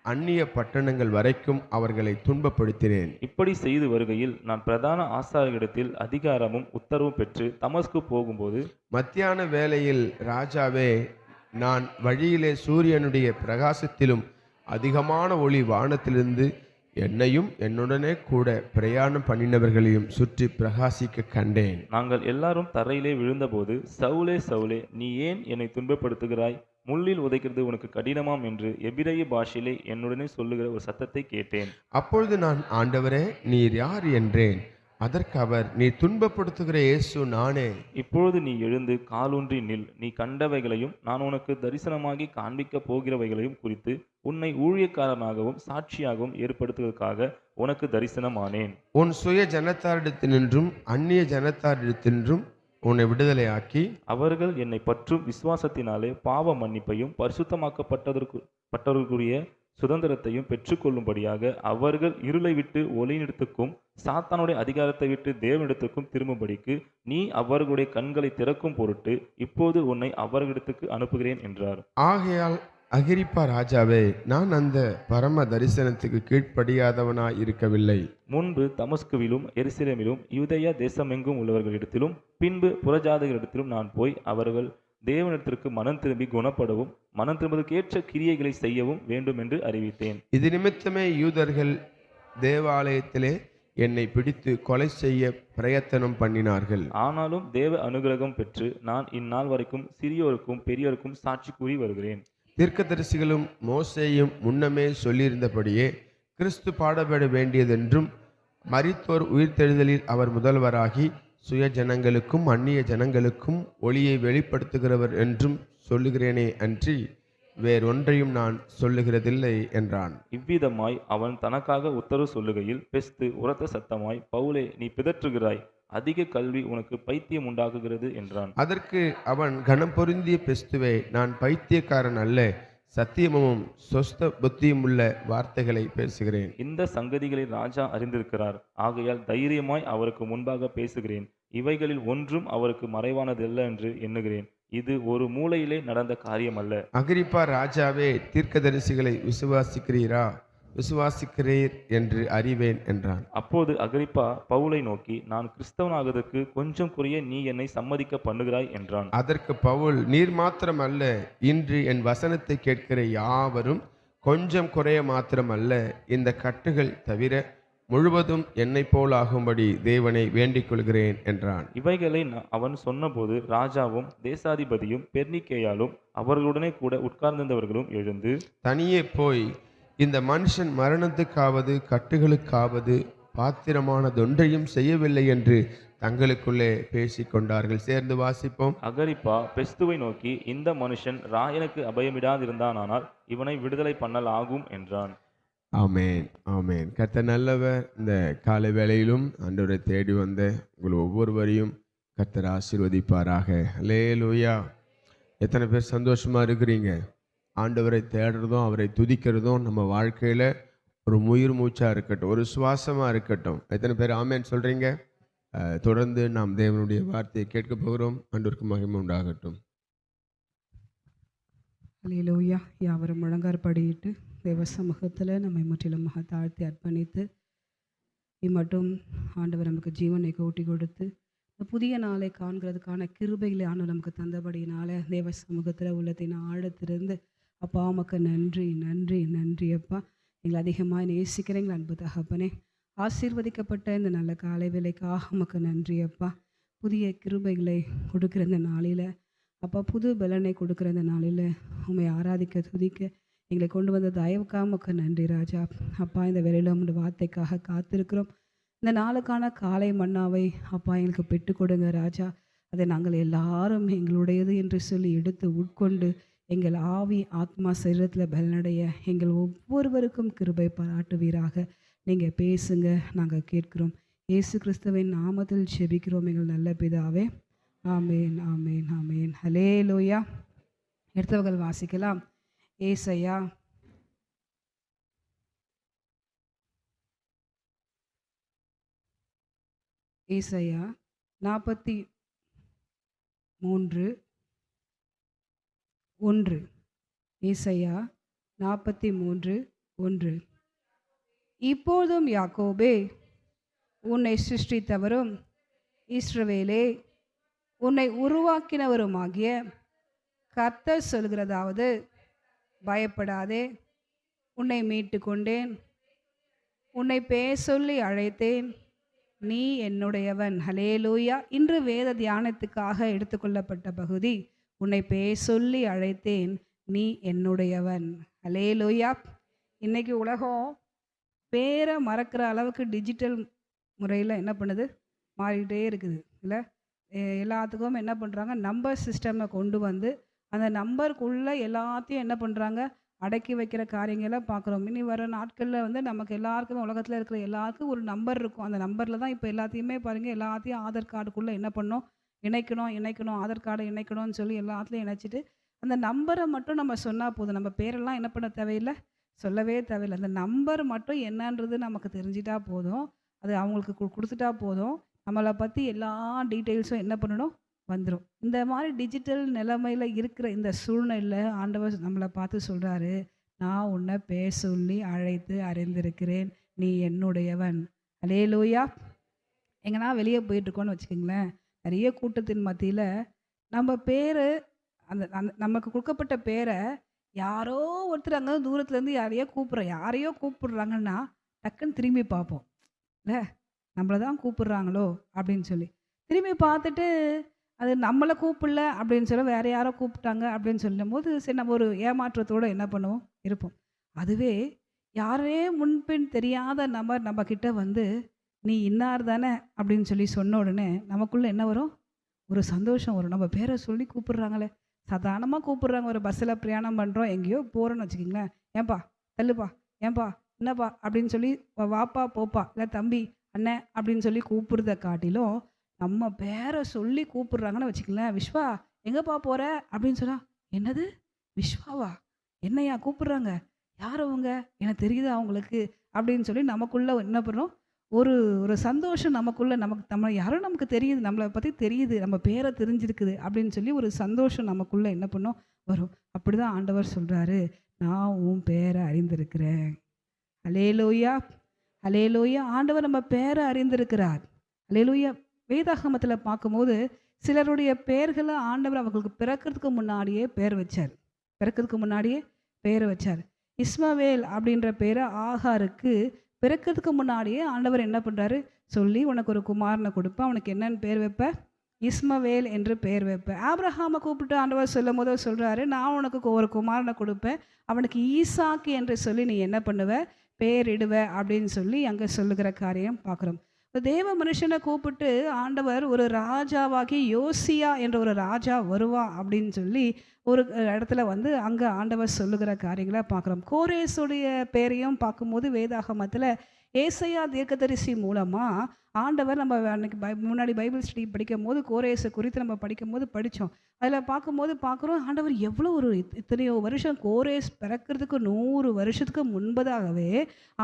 அந்நிய பட்டணங்கள் வரைக்கும் அவர்களை துன்பப்படுத்தினேன். இப்படி செய்து வருகையில் நான் பிரதான ஆசாரியர்களிடத்தில் அதிகாரமும் உத்தரவும் பெற்று தமஸ்கு போகும்போது, மத்தியான வேளையில் ராஜாவே, நான் வழியிலே சூரியனுடைய பிரகாசத்திலும் அதிகமான ஒளி வானத்திலிருந்து என்னையும் என்னுடனே கூட பிரயாணம் பண்ணினவர்களையும் சுற்றி பிரகாசிக்க கண்டேன். நாங்கள் எல்லாரும் தரையிலே விழுந்தபோது, சவுலே சவுலே, நீ ஏன் என்னை துன்பப்படுத்துகிறாய்? முள்ளில் உதைக்கிறது உனக்கு கடினமாம் என்று எபிரேய பாஷையிலே என்னுடனே சொல்லுகிற ஒரு சத்தத்தை கேட்டேன். அப்பொழுது நான், ஆண்டவரே, நீர் யார் என்றேன். அதற்கு அவர், நீ துன்பப்படுத்துகிற இயேசு நானே. இப்பொழுது நீ எழுந்து காலூன்றி நில். நீ கண்டவைகளையும் நான் உனக்கு தரிசனமாகி காண்பிக்கப் போகிறவைகளையும் குறித்து உன்னை ஊழியக்காரனாகவும் சாட்சியாகவும் ஏற்படுத்துவதற்காக உனக்கு தரிசனமானேன். உன் சுய ஜனத்தாரிடத்தினின்றும் அந்நிய ஜனத்தாரிடத்தினின்றும் உன்னை விடுதலையாக்கி அவர்கள் என்னை பற்றும் விசுவாசத்தினாலே பாவ மன்னிப்பையும் பரிசுத்தமாக்கப்பட்டவர்களுக்குரிய சுதந்திரத்தையும் பெற்றுக்கொள்ளும்படியாக அவர்கள் இருளை விட்டு ஒளியிடத்துக்கும் சாத்தானுடைய அதிகாரத்தை விட்டு தேவனிடத்துக்கும் திரும்பும்படிக்கு நீ அவர்களுடைய கண்களை திறக்கும் பொருட்டு இப்போது உன்னை அவர்களிடத்துக்கு அனுப்புகிறேன் என்றார். ஆகையால் அகிரிப்பா ராஜாவே, நான் அந்த பரம தரிசனத்துக்கு கீழ்ப்படியாதவனாய் இருக்கவில்லை. முன்பு தமஸ்குவிலும் எருசலேமிலும் யூதேயா தேசமெங்கும் உள்ளவர்களிடத்திலும் பின்பு புறஜாதிகளிடத்திலும் நான் போய் அவர்கள் தேவனிடத்திற்கு மனம் திரும்பி குணப்படவும் மனம் திரும்புவதற்கு ஏற்ற கிரியைகளை செய்யவும் வேண்டும் என்று அறிவித்தேன். இது நிமித்தமே யூதர்கள் தேவாலயத்திலே என்னை பிடித்து கொலை செய்ய பிரயத்தனம் பண்ணினார்கள். ஆனாலும் தேவ அனுகிரகம் பெற்று நான் இந்நாள் வரைக்கும் சிறியோருக்கும் பெரியோருக்கும் சாட்சி கூறி வருகிறேன். தீர்க்கதரிசிகளும் மோசேயும் முன்னமே சொல்லியிருந்தபடியே கிறிஸ்து பாடப்பட வேண்டியதென்றும் மரித்தோர் உயிர்த்தெழுதலில் அவர் முதல்வராகி சுய ஜனங்களுக்கும் அந்நிய ஜனங்களுக்கும் ஒளியை வெளிப்படுத்துகிறவர் என்றும் சொல்லுகிறேனே அன்றி வேறொன்றையும் நான் சொல்லுகிறதில்லை என்றான். இவ்விதமாய் அவன் தனக்காக உத்தரவு சொல்லுகையில் பெஸ்து உரத்த சத்தமாய், பவுலே, நீ பிதற்றுகிறாய், அதிக கல்வி உனக்கு பைத்தியம் உண்டாக்குகிறது என்றான். அதற்கு அவன், கனம் பொருந்திய பெஸ்துவே, நான் பைத்தியக்காரன் அல்ல, சத்தியமும் சொஸ்த புத்தியும் உள்ள வார்த்தைகளை பேசுகிறேன். இந்த சங்கதிகளை ராஜா அறிந்திருக்கிறார். ஆகையால் தைரியமாய் அவருக்கு முன்பாக பேசுகிறேன். இவைகளில் ஒன்றும் அவருக்கு மறைவானதல்ல என்று எண்ணுகிறேன். இது ஒரு மூலையிலே நடந்த காரியம் அல்ல. அகிரிப்பா ராஜாவே, தீர்க்கதரிசிகளை விசுவாசிக்கிறீர் என்று அறிவேன் என்றான். அப்போது அகிரிப்பா பவுலை நோக்கி, நான் கிறிஸ்தவனாவதற்கு கொஞ்சம் குறைய நீ என்னை சம்மதிக்க பண்ணுகிறாய் என்றான். அதற்கு பவுல், நீர் மாத்திரம் அல்ல, இன்று என் வசனத்தை கேட்கிற யாவரும் கொஞ்சம் குறைய மாத்திரம் அல்ல, இந்த கட்டுகள் தவிர முழுவதும் என்னை போல் ஆகும்படி தேவனை வேண்டிக் கொள்கிறேன் என்றான். இவைகளை அவன் சொன்னபோது ராஜாவும் தேசாதிபதியும் பெர்னிக்கேயாலும் அவர்களுடனே கூட உட்கார்ந்திருந்தவர்களும் எழுந்து, தனியே போய் இந்த மனுஷன் மரணத்துக்காவது கட்டுகளுக்காவது பாத்திரமானதொன்றையும் செய்யவில்லை என்று தங்களுக்குள்ளே பேசிக்கொண்டார்கள். சேர்ந்து வாசிப்போம். அகிரிப்பா பெஸ்துவை நோக்கி, இந்த மனுஷன் ராயனுக்கு அபயமிடாதிருந்தானால் இவனை விடுதலை பண்ணல் ஆகும் என்றான். ஆமேன், ஆமேன். கர்த்தர் நல்லவர். இந்த காலை வேளையிலும் ஆண்டவரை தேடி வந்த உங்கள் ஒவ்வொருவரையும் கர்த்தர் ஆசீர்வதிப்பாராக. அல்லேலூயா. எத்தனை பேர் சந்தோஷமா இருக்கிறீங்க? ஆண்டவரை தேடுறதும் அவரை துதிக்கிறதும் நம்ம வாழ்க்கையில் ஒரு உயிர் மூச்சாக இருக்கட்டும், ஒரு சுவாசமாக இருக்கட்டும். எத்தனை பேர் ஆமேன் சொல்கிறீங்க? தொடர்ந்து நாம் தேவனுடைய வார்த்தையை கேட்க போகிறோம். ஆண்டவருக்கு மகிமை உண்டாகட்டும். அல்லேலூயா. யாவரும் முழங்காற்படியிட்டு தேவ சமூகத்தில் நம்மை முற்றிலுமாக தாழ்த்தி அர்ப்பணித்து இம்மட்டும் ஆண்டவர் நமக்கு ஜீவனை கூட்டி கொடுத்து இந்த புதிய நாளை காண்கிறதுக்கான கிருபைகளை ஆண்டு நமக்கு தந்தபடியினால தேவ சமூகத்தில் உள்ளத்தின் ஆழத்திலிருந்து அப்பா உமக்கு நன்றி நன்றி நன்றி. அப்பா, எங்களை அதிகமாக நேசிக்கிற எங்கள் அன்பு தகப்பனே, ஆசீர்வதிக்கப்பட்ட இந்த நல்ல காலை வேளைக்காக உமக்கு நன்றி. அப்பா, புதிய கிருபைகளை கொடுக்குற இந்த நாளில் அப்பா, புது பலனை கொடுக்குற இந்த நாளில் உண்மை ஆராதிக்க துதிக்க எங்களை கொண்டு வந்த தயவுக்காக உமக்கு நன்றி ராஜா. அப்பா, இந்த வேளையில் உங்களுடைய வார்த்தைக்காக காத்திருக்கிறோம். இந்த நாளுக்கான காலை மன்னாவை அப்பா எங்களுக்கு பெற்று கொடுங்க ராஜா. அதை நாங்கள் எல்லாரும் எங்களுடையது என்று சொல்லி எடுத்து உட்கொண்டு எங்கள் ஆவி ஆத்மா சரீரத்தில் பலனடைய எங்கள் ஒவ்வொருவருக்கும் கிருபை பாராட்டுவீராக. நீங்கள் பேசுங்க, நாங்கள் கேட்கிறோம். இயேசு கிறிஸ்துவின் நாமத்தில் ஜெபிக்கிறோம் எங்கள் நல்ல பிதாவே. ஆமேன் ஆமேன் ஆமேன். ஹல்லேலூயா. எடுத்தவர்கள் வாசிக்கலாம். ஏசாயா ஏசாயா 43:1. ஏசாயா 43:1. இப்போதும் யாக்கோபே உன்னை சிருஷ்டித்தவரும் இஸ்ரவேலே உன்னை உருவாக்கினவருமாகிய கர்த்தர் சொல்கிறதாவது, பயப்படாதே, உன்னை மீட்டு கொண்டேன், உன்னை பேர் சொல்லி அழைத்தேன், நீ என்னுடையவன். ஹல்லேலூயா. இன்று வேத தியானத்துக்காக எடுத்துக்கொள்ளப்பட்ட பகுதி, உன்னை பேர் சொல்லி அழைத்தேன், நீ என்னுடையவன். ஹல்லேலூயா. இன்னைக்கு உலகம் பேரை மறக்கிற அளவுக்கு டிஜிட்டல் முறையில் என்ன பண்ணுது, மாறிக்கிட்டே இருக்குது இல்லை? எல்லாத்துக்கும் என்ன பண்ணுறாங்க, நம்பர் சிஸ்டமை கொண்டு வந்து அந்த நம்பருக்குள்ளே எல்லாத்தையும் என்ன பண்ணுறாங்க, அடக்கி வைக்கிற காரியங்களை பார்க்குறோம். இனி வர நாட்களில் வந்து நமக்கு எல்லாருக்குமே, உலகத்தில் இருக்கிற எல்லாருக்கும் ஒரு நம்பர் இருக்கும். அந்த நம்பரில் தான் இப்போ எல்லாத்தையுமே பாருங்கள், எல்லாத்தையும் ஆதார் கார்டுக்குள்ளே என்ன பண்ணோம், இணைக்கணும், ஆதார் கார்டை இணைக்கணும்னு சொல்லி எல்லாத்துலேயும் இணைச்சிட்டு அந்த நம்பரை மட்டும் நம்ம சொன்னால் போதும். நம்ம பேரெல்லாம் என்ன பண்ண தேவையில்லை, சொல்லவே தேவையில்லை. அந்த நம்பர் மட்டும் என்னன்றது நமக்கு தெரிஞ்சிட்டா போதும், அது அவங்களுக்கு கொடுத்துட்டா போதும், நம்மளை பற்றி எல்லா டீட்டெயில்ஸும் என்ன பண்ணணும், வந்துடும். இந்த மாதிரி டிஜிட்டல் நிலைமையில் இருக்கிற இந்த சூழ்நிலையில் ஆண்டவர் நம்மளை பார்த்து சொல்கிறாரு, நான் உன்னை பேர் சொல்லி அழைத்து அறிந்திருக்கிறேன், நீ என்னுடையவன். ஹல்லேலூயா. எங்கன்னா வெளியே போயிட்டுருக்கோன்னு வச்சுக்கோங்களேன், நிறைய கூட்டத்தின் மத்தியில் நம்ம பேர், அந்த அந்த நமக்கு கொடுக்கப்பட்ட பேரை யாரோ ஒருத்தர் அங்கே தூரத்துலேருந்து யாரையோ கூப்பிடுறாங்கன்னா டக்குன்னு திரும்பி பார்ப்போம் இல்லை, நம்மளை தான் கூப்பிடுறாங்களோ அப்படின்னு சொல்லி திரும்பி பார்த்துட்டு, அது நம்மளை கூப்பிடல அப்படின்னு சொல்லி வேறு யாரோ கூப்பிட்டாங்க அப்படின்னு சொல்லும் போது சரி நம்ம ஒரு ஏமாற்றத்தோடு என்ன பண்ணுவோம், இருப்போம். அதுவே யாரே முன்பின் தெரியாத நபர் நம்ம கிட்ட வந்து நீ இன்னார் தானே அப்படின்னு சொல்லி சொன்ன உடனே நமக்குள்ளே என்ன வரும், ஒரு சந்தோஷம் வரும். நம்ம பேரை சொல்லி கூப்பிடுறாங்களே, சாதாரணமாக கூப்பிடுறாங்க. ஒரு பஸ்ஸில் பிரயாணம் பண்ணுறோம், எங்கேயோ போகிறோன்னு வச்சுக்கிங்களேன், ஏன்பா தள்ளுப்பா, ஏன்பா என்னப்பா அப்படின்னு சொல்லி, வாப்பா போப்பா, இல்லை தம்பி அண்ணன் அப்படின்னு சொல்லி கூப்பிடுறத காட்டிலும் நம்ம பேரை சொல்லி கூப்பிடுறாங்கன்னு வச்சுக்கங்களேன், விஸ்வா எங்கேப்பா போகிற அப்படின்னு சொன்னா, என்னது விஸ்வாவா, என்னையா கூப்பிடுறாங்க, யார் அவங்க, எனக்கு தெரியுதா அவங்களுக்கு அப்படின்னு சொல்லி நமக்குள்ளே என்ன பண்ணுறோம், ஒரு ஒரு சந்தோஷம் நமக்குள்ளே, நம்ம யாரும் நமக்கு தெரியுது, நம்மளை பற்றி தெரியுது, நம்ம பேரை தெரிஞ்சிருக்குது அப்படின்னு சொல்லி ஒரு சந்தோஷம் நமக்குள்ளே என்ன பண்ணோம், வரும். அப்படி தான் ஆண்டவர் சொல்கிறாரு, நான் உன் பேரை அறிந்திருக்கிறேன். ஹல்லேலூயா. ஹல்லேலூயா. ஆண்டவர் நம்ம பேரை அறிந்திருக்கிறார். ஹல்லேலூயா. வேதாகமத்தில் பார்க்கும்போது சிலருடைய பெயர்களை ஆண்டவர் அவங்களுக்கு பிறக்கிறதுக்கு முன்னாடியே பேர் வச்சார். இஸ்மவேல் அப்படின்ற பேரை ஆகாருக்கு பிறக்கிறதுக்கு முன்னாடியே ஆண்டவர் என்ன பண்ணுறாரு, சொல்லி உனக்கு ஒரு குமாரனை கொடுப்பேன், அவனுக்கு என்னென்னு பேர் வைப்ப, இஸ்மவேல் என்று பெயர் வைப்பேன். ஆபிரகாமை கூப்பிட்டு ஆண்டவர் சொல்லும் போது சொல்கிறாரு, நான் உனக்கு ஒரு குமாரனை கொடுப்பேன், அவனுக்கு ஈசாக்கு என்று சொல்லி நீ என்ன பண்ணுவ, பேரிடுவ அப்படின்னு சொல்லி அங்கே சொல்லுகிற காரியம் பார்க்குறோம். தேவ மனுஷனை கூப்பிட்டு ஆண்டவர் ஒரு ராஜாவாகி யோசியா என்ற ஒரு ராஜா வருவா அப்படின்னு சொல்லி ஒரு இடத்துல வந்து அங்கே ஆண்டவர் சொல்லுகிற காரியங்களை பார்க்குறோம். கோரேசுடைய பேரையும் பார்க்கும்போது வேதாகமத்தில் ஏசாயா தீர்க்கதரிசி மூலமாக ஆண்டவர், நம்ம அன்னைக்கு முன்னாடி பைபிள் ஸ்டடி படிக்கும் போது கோரேசை குறித்து நம்ம படித்தோம். அதில் பார்க்குறோம் ஆண்டவர் எவ்வளோ ஒரு இத்தனையோ வருஷம், கோரேஸ் பிறக்கிறதுக்கு 100 வருஷத்துக்கு முன்பதாகவே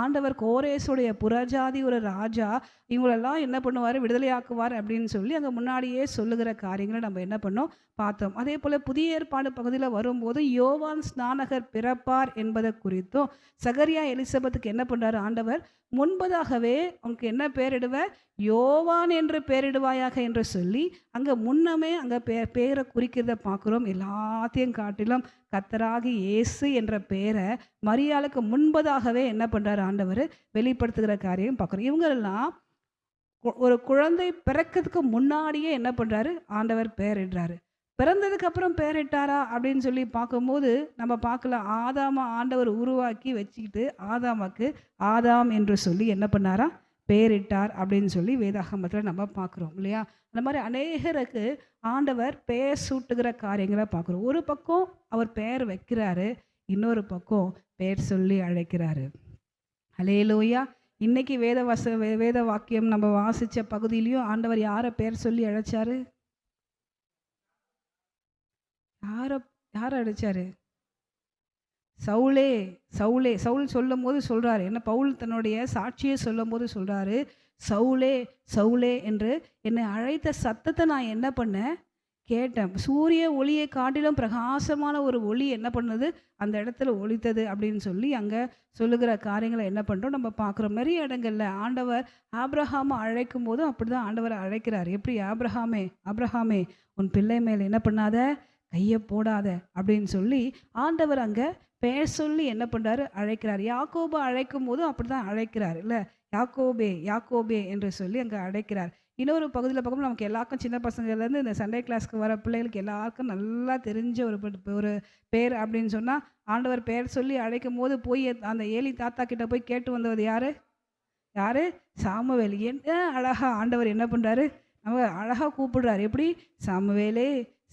ஆண்டவர் கோரேஸுடைய புறஜாதி ஒரு ராஜா இவங்களெல்லாம் என்ன பண்ணுவார், விடுதலையாக்குவார் அப்படின்னு சொல்லி அங்கே முன்னாடியே சொல்லுகிற காரியங்களை நம்ம என்ன பண்ணோம், பார்த்தோம். அதே போல் புதிய ஏற்பாடு பகுதியில் வரும்போது யோவான் ஸ்நானகர் பிறப்பார் என்பதை குறித்தும் சகரியா எலிசபெத்துக்கு என்ன பண்ணுறாரு ஆண்டவர், முன்பதாகவே அவனுக்கு என்ன பேரிடுவ, யோவான் என்று பேரிடுவாயாக என்று சொல்லி அங்கே முன்னமே அங்கே பேரை குறிக்கிறத பார்க்குறோம். எல்லாத்தையும் காட்டிலும் கர்த்தராகி இயேசு என்ற பேரை மரியாளுக்கு முன்பதாகவே என்ன பண்ணுறாரு ஆண்டவர் வெளிப்படுத்துகிற காரியம் பார்க்குறோம். இவங்களெல்லாம் ஒரு குழந்தை பிறக்கிறதுக்கு முன்னாடியே என்ன பண்ணுறாரு ஆண்டவர் பேரிடுறாரு. பிறந்ததுக்கு அப்புறம் பேரிட்டாரா அப்படின்னு சொல்லி பார்க்கும்போது நம்ம பார்க்கலாம், ஆதாம ஆண்டவர் உருவாக்கி வச்சுக்கிட்டு ஆதாமுக்கு ஆதாம் என்று சொல்லி என்ன பண்ணாரா பெயரிட்டார் அப்படின்னு சொல்லி வேதாகமத்தில் நம்ம பார்க்குறோம் இல்லையா? அந்த மாதிரி அநேகருக்கு ஆண்டவர் பெயர் சூட்டுகிற காரியங்களை பார்க்குறோம். ஒரு பக்கம் அவர் பெயர் வைக்கிறாரு, இன்னொரு பக்கம் பெயர் சொல்லி அழைக்கிறாரு. ஹல்லேலூயா! இன்னைக்கு வேத வாக்கியம் நம்ம வாசித்த பகுதியிலையும் ஆண்டவர் யாரை பெயர் சொல்லி அழைச்சாரு? யாரை அழைச்சாரு? சவுலே சவுலே. சவுல் சொல்லும் போது சொல்றாரு, என்ன பவுல் தன்னுடைய சாட்சியை சொல்லும் போது சொல்றாரு, சவுலே சவுலே என்று என்னை அழைத்த சத்தத்தை நான் என்ன பண்ணேன்? கேட்டேன். சூரிய ஒளியை காட்டிலும் பிரகாசமான ஒரு ஒளி என்ன பண்ணுது? அந்த இடத்துல ஒளித்தது அப்படின்னு சொல்லி அங்கே சொல்லுகிற காரியங்களை என்ன பண்ணுறோம் நம்ம பார்க்குறோம். நிறைய இடங்கள்ல ஆண்டவர் ஆபிரகாமை அழைக்கும் போதும் அப்படிதான் ஆண்டவரை அழைக்கிறார். எப்படி? ஆபிரகாமே உன் பிள்ளை மேல் என்ன பண்ணாத? கையை போடாத அப்படின்னு சொல்லி ஆண்டவர் அங்கே பெயர் சொல்லி என்ன பண்ணுறாரு? அழைக்கிறார். யாக்கோபை அழைக்கும் போதும் அப்படி தான் அழைக்கிறார் இல்லை? யாக்கோபே யாக்கோபே என்று சொல்லி அங்கே அழைக்கிறார். இன்னொரு பகுதியில் பார்க்கும்போது நமக்கு எல்லாருக்கும் சின்ன பசங்கள்லேருந்து இந்த சண்டே கிளாஸ்க்கு வர பிள்ளைகளுக்கு எல்லாருக்கும் நல்லா தெரிஞ்ச ஒரு பேர் அப்படின்னு சொன்னால், ஆண்டவர் பெயர் சொல்லி அழைக்கும் போது போய் அந்த ஏலி தாத்தா கிட்ட போய் கேட்டு வந்தது யாரு? சாமுவேல். என்ன அழகா ஆண்டவர் என்ன பண்ணுறாரு? நம்ம அழகாக கூப்பிடுறாரு. எப்படி?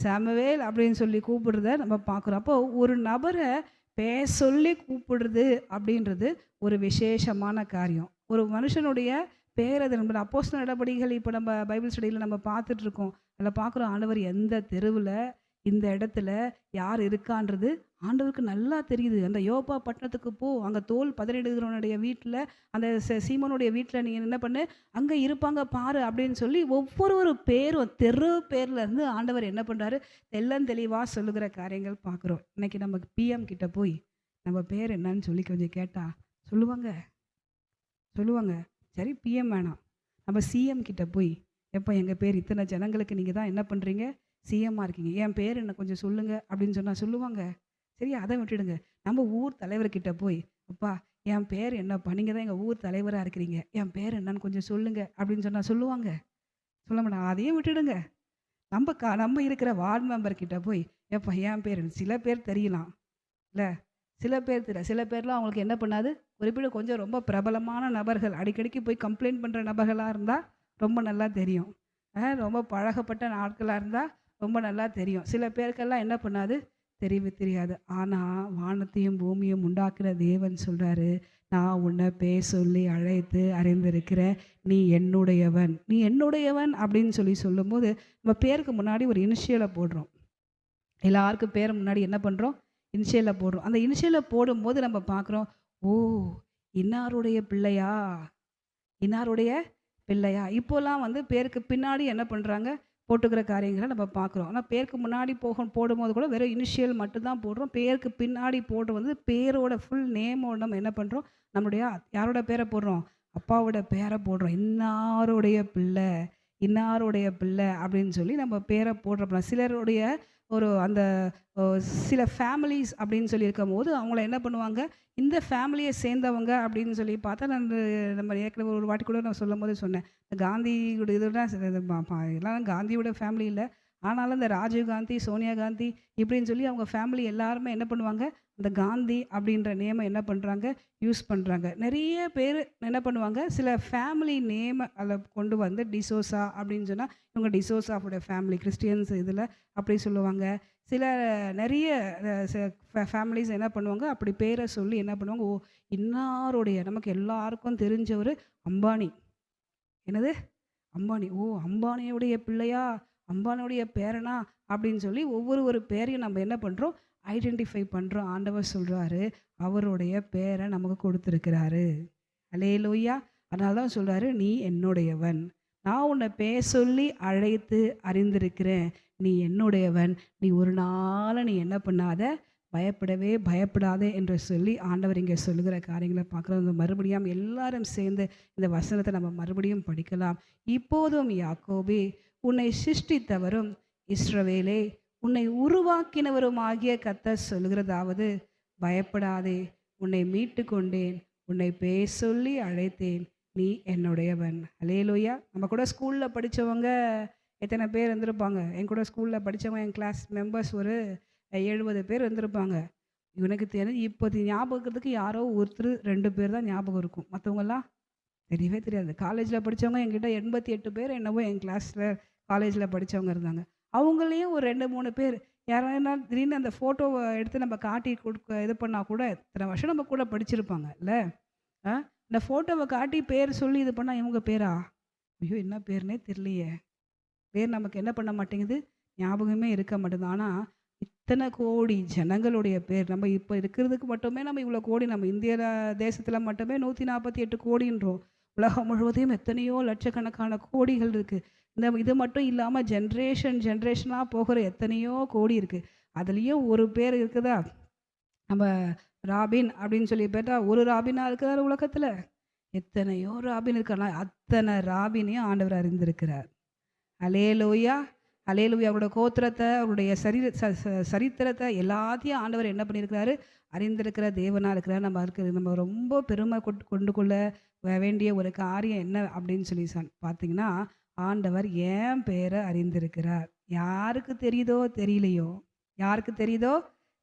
சாமுவேல் அப்படின்னு சொல்லி கூப்பிடுறத நம்ம பார்க்குறோம். அப்போ ஒரு நபரை பெயர் சொல்லி கூப்பிடுறது அப்படின்றது ஒரு விசேஷமான காரியம். ஒரு மனுஷனுடைய பேர் அது நம்ம அப்போஸ்தலர் நடபடிகள் இப்போ நம்ம பைபிள் ஸ்டடியில் நம்ம பார்த்துட்ருக்கோம். அதில் பார்க்குறோம் ஆண்டவர் எந்த தெருவில் இந்த இடத்துல யார் இருக்கான்றது ஆண்டவருக்கு நல்லா தெரியுது. அந்த யோப்பா பட்டணத்துக்கு போ, அங்கே தோல் பதறிடுகிறவனுடைய வீட்டில், அந்த சீமோனுடைய வீட்டில் நீங்கள் என்ன பண்ணு, அங்கே இருப்பாங்க பாரு அப்படின்னு சொல்லி ஒவ்வொரு பேரும் தெரு பேர்லேருந்து ஆண்டவர் என்ன பண்ணுறாரு? தெளிவாக சொல்லுகிற காரியங்கள் பார்க்குறோம். இன்னைக்கு நம்ம பிஎம் கிட்ட போய் நம்ம பேர் என்னன்னு சொல்லி கொஞ்சம் கேட்டால் சொல்லுவாங்க. சரி, பிஎம் வேணாம், நம்ம சிஎம் கிட்ட போய், எப்போ எங்கள் பேர் இத்தனை ஜனங்களுக்கு நீங்கள் தான் என்ன பண்ணுறீங்க? சிஎம்மாக இருக்கீங்க, என் பேர் என்ன கொஞ்சம் சொல்லுங்கள் அப்படின்னு சொன்னால் சொல்லுவாங்க. சரி, அதை விட்டுடுங்க. நம்ம ஊர் தலைவர்கிட்ட போய், அப்பா என் பேர் என்னப்பா, நீங்கள் தான் எங்கள் ஊர் தலைவராக இருக்கிறீங்க, என் பேர் என்னன்னு கொஞ்சம் சொல்லுங்கள் அப்படின்னு சொன்னால் சொல்லுவாங்க? சொல்ல மாட்டாங்க. அதையும் விட்டுடுங்க. நம்ம இருக்கிற வார்டு மெம்பர்கிட்ட போய், எப்பா என் பேர், சில பேர் தெரியலாம் இல்லை, சில பேர் தெரியல, சில பேர்லாம் அவங்களுக்கு என்ன பண்ணாது? குறிப்பிட்ட கொஞ்சம் ரொம்ப பிரபலமான நபர்கள், அடிக்கடிக்கு போய் கம்ப்ளைண்ட் பண்ணுற நபர்களாக இருந்தால் ரொம்ப நல்லா தெரியும். ரொம்ப பழகப்பட்ட நாட்களாக இருந்தால் ரொம்ப நல்லா தெரியும். சில பேருக்கெல்லாம் என்ன பண்ணாது? தெரியாது. ஆனால் வானத்தையும் பூமியும் உண்டாக்குற தேவன் சொல்கிறாரு, நான் உன்னை பேர் சொல்லி அழைத்து அறிந்திருக்கிறேன், நீ என்னுடையவன் அப்படின்னு சொல்லும்போது நம்ம பேருக்கு முன்னாடி ஒரு இனிஷியலை போடுறோம். எல்லாருக்கும் பேர் முன்னாடி என்ன பண்ணுறோம்? இனிஷியலை போடுறோம். அந்த இனிஷியலை போடும்போது நம்ம பார்க்குறோம், ஓ இன்னாருடைய பிள்ளையா. இப்போலாம் பேருக்கு பின்னாடி என்ன பண்ணுறாங்க? போட்டுக்கிற காரியங்களை நம்ம பார்க்குறோம். ஆனால் பேருக்கு முன்னாடி போடும்போது கூட வெறும் இனிஷியல் மட்டும்தான் போடுறோம். பேருக்கு பின்னாடி போட்டு பேரோட ஃபுல் நேமோட நம்ம என்ன பண்ணுறோம்? நம்மளுடைய யாரோட பேரை போடுறோம்? அப்பாவோட பேரை போடுறோம். இன்னாருடைய பிள்ளை அப்படின்னு சொல்லி நம்ம பேரை போடுறோம். சிலருடைய சில ஃபேமிலிஸ் அப்படின்னு சொல்லி இருக்கும் போது அவங்கள என்ன பண்ணுவாங்க? இந்த ஃபேமிலியை சேர்ந்தவங்க அப்படின்னு சொல்லி பார்த்தா, நம்ம ஏற்கனவே ஒரு வாட்டி கூட நான் சொல்லும் போது சொன்னேன், காந்தியோட இதுதான் எல்லாம் காந்தியோட ஃபேமிலி இல்லை, ஆனாலும் இந்த ராஜீவ் காந்தி, சோனியா காந்தி இப்படின்னு சொல்லி அவங்க ஃபேமிலி எல்லாருமே என்ன பண்ணுவாங்க? அந்த காந்தி அப்படின்ற நேமை என்ன பண்ணுறாங்க? யூஸ் பண்ணுறாங்க. நிறைய பேர் என்ன பண்ணுவாங்க? சில ஃபேமிலி நேமை அதில் கொண்டு வந்து டிசோசா அப்படின்னு சொன்னால் இவங்க டிசோசாவோட ஃபேமிலி, கிறிஸ்டியன்ஸ் இதில் அப்படி சொல்லுவாங்க. நிறைய ஃபேமிலிஸ் என்ன பண்ணுவாங்க? அப்படி பேரை சொல்லி என்ன பண்ணுவாங்க? ஓ இன்னாருடைய, நமக்கு எல்லாருக்கும் தெரிஞ்ச ஒரு அம்பானி, என்னது அம்பானி, ஓ அம்பானியுடைய பிள்ளையா, அம்பானியுடைய பேரனா அப்படின்னு சொல்லி ஒவ்வொரு பேரையும் நம்ம என்ன பண்ணுறோம்? ஐடென்டிஃபை பண்ணுறோம். ஆண்டவர் சொல்கிறாரு, அவருடைய பேரை நமக்கு கொடுத்துருக்கிறாரு. அல்லேலூயா! அதனால தான் சொல்கிறாரு, நீ என்னுடையவன், நான் உன்னை பேர் சொல்லி அழைத்து அறிந்திருக்கிறேன், நீ என்னுடையவன், நீ ஒரு நாள் நீ என்ன பண்ணாத? பயப்படாதே என்று சொல்லி ஆண்டவர் இங்கே சொல்லுகிற காரியங்களை பார்க்குறோம். மறுபடியும் எல்லாரும் சேர்ந்து இந்த வசனத்தை நம்ம மறுபடியும் படிக்கலாம். இப்போதும் யாக்கோபே, உன்னை சிருஷ்டித்தவரும் இஸ்ரவேலே உன்னை உருவாக்கினவரும் ஆகிய கர்த்தர் சொல்கிறதாவது, பயப்படாதே, உன்னை மீட்டு கொண்டேன், உன்னை பேர் சொல்லி அழைத்தேன், நீ என்னுடையவன். அல்லேலூயா! நம்ம கூட ஸ்கூலில் படித்தவங்க எத்தனை பேர் இருந்திருப்பாங்க? என் கூட ஸ்கூலில் படித்தவங்க, என் கிளாஸ் மெம்பர்ஸ் ஒரு 70 பேர் இருந்திருப்பாங்க. இவனுக்கு தெரிஞ்சு இப்போ ஞாபகத்துக்கு யாரோ ஒருத்தர் 2 பேர் தான் ஞாபகம் இருக்கும். மற்றவங்கெல்லாம் தெரியவே தெரியாது. காலேஜில் படித்தவங்க என்கிட்ட 88 பேர் என்னவோ என் கிளாஸில் காலேஜில் படித்தவங்க இருந்தாங்க. அவங்களையும் ஒரு 2, 3 பேர் யாராவது திடீர்னு அந்த ஃபோட்டோவை எடுத்து நம்ம காட்டி கொடுக்க இது பண்ணால் கூட இத்தனை வருஷம் நம்ம கூட படிச்சிருப்பாங்க இல்லை. இந்த ஃபோட்டோவை காட்டி பேர் சொல்லி இது பண்ணால் இவங்க பேரா? ஐயோ என்ன பேர்னே தெரியலையே. பேர் நமக்கு என்ன பண்ண மாட்டேங்குது, ஞாபகமே இருக்க மாட்டேங்குது. ஆனால் இத்தனை கோடி ஜனங்களுடைய பேர் நம்ம இப்போ இருக்கிறதுக்கு மட்டுமே நம்ம இவ்வளோ கோடி, நம்ம இந்திய தேசத்தில் மட்டுமே 148 கோடின்றோம். உலகம் முழுவதையும் எத்தனையோ லட்சக்கணக்கான கோடிகள் இருக்குது. இது மட்டும் இல்லாமல் ஜென்ரேஷனாக போகிற எத்தனையோ கோடி இருக்குது. அதுலேயும் ஒரு பேர் இருக்குதா, நம்ம ராபின் அப்படின்னு சொல்லி போட்டா ஒரு ராபினாக இருக்கிறார் உலகத்தில். எத்தனையோ ராபின் இருக்கானா, அத்தனை ராபினையும் ஆண்டவர் அறிந்திருக்கிறார். அல்லேலூயா, அல்லேலூயா. அவரோட கோத்திரத்தை, அவருடைய சரித்திரத்தை எல்லாத்தையும் ஆண்டவர் என்ன பண்ணியிருக்கிறாரு, அறிந்திருக்கிற தேவனாக இருக்கிறார். நம்ம ரொம்ப பெருமை கொண்டு கொள்ள வேண்டிய ஒரு காரியம் என்ன அப்படின்னு சொல்லி பார்த்தீங்கன்னா, ஆண்டவர் என் பேரை அறிந்திருக்கிறார். யாருக்கு தெரியுதோ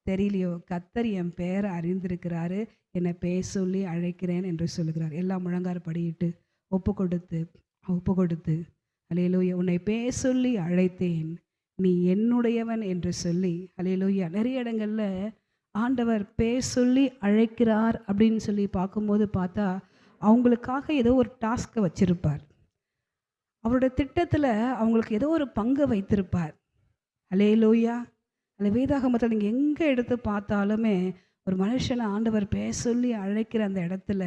தெரியலையோ கர்த்தர் என் பேரை அறிந்திருக்கிறாரு, என்னை பேச சொல்லி அழைக்கிறேன் என்று சொல்லுகிறார். எல்லாம் முழங்கார் படியிட்டு ஒப்பு கொடுத்து அல்லேலூயா, உன்னை பேச சொல்லி அழைத்தேன், நீ என்னுடையவன் என்று சொல்லி. அல்லேலூயா. நிறைய இடங்களில் ஆண்டவர் பேச சொல்லி அழைக்கிறார் அப்படின்னு சொல்லி பார்க்கும்போது பார்த்தா அவங்களுக்காக ஏதோ ஒரு டாஸ்க்கை வச்சிருப்பார். அவருடைய திட்டத்தில் அவங்களுக்கு ஏதோ ஒரு பங்கு வைத்திருப்பார். அல்லேலூயா. அந்த வேதாகமத்தில் நீங்கள் எங்கே எடுத்து பார்த்தாலுமே ஒரு மனுஷனை ஆண்டவர் பேச சொல்லி அழைக்கிற அந்த இடத்துல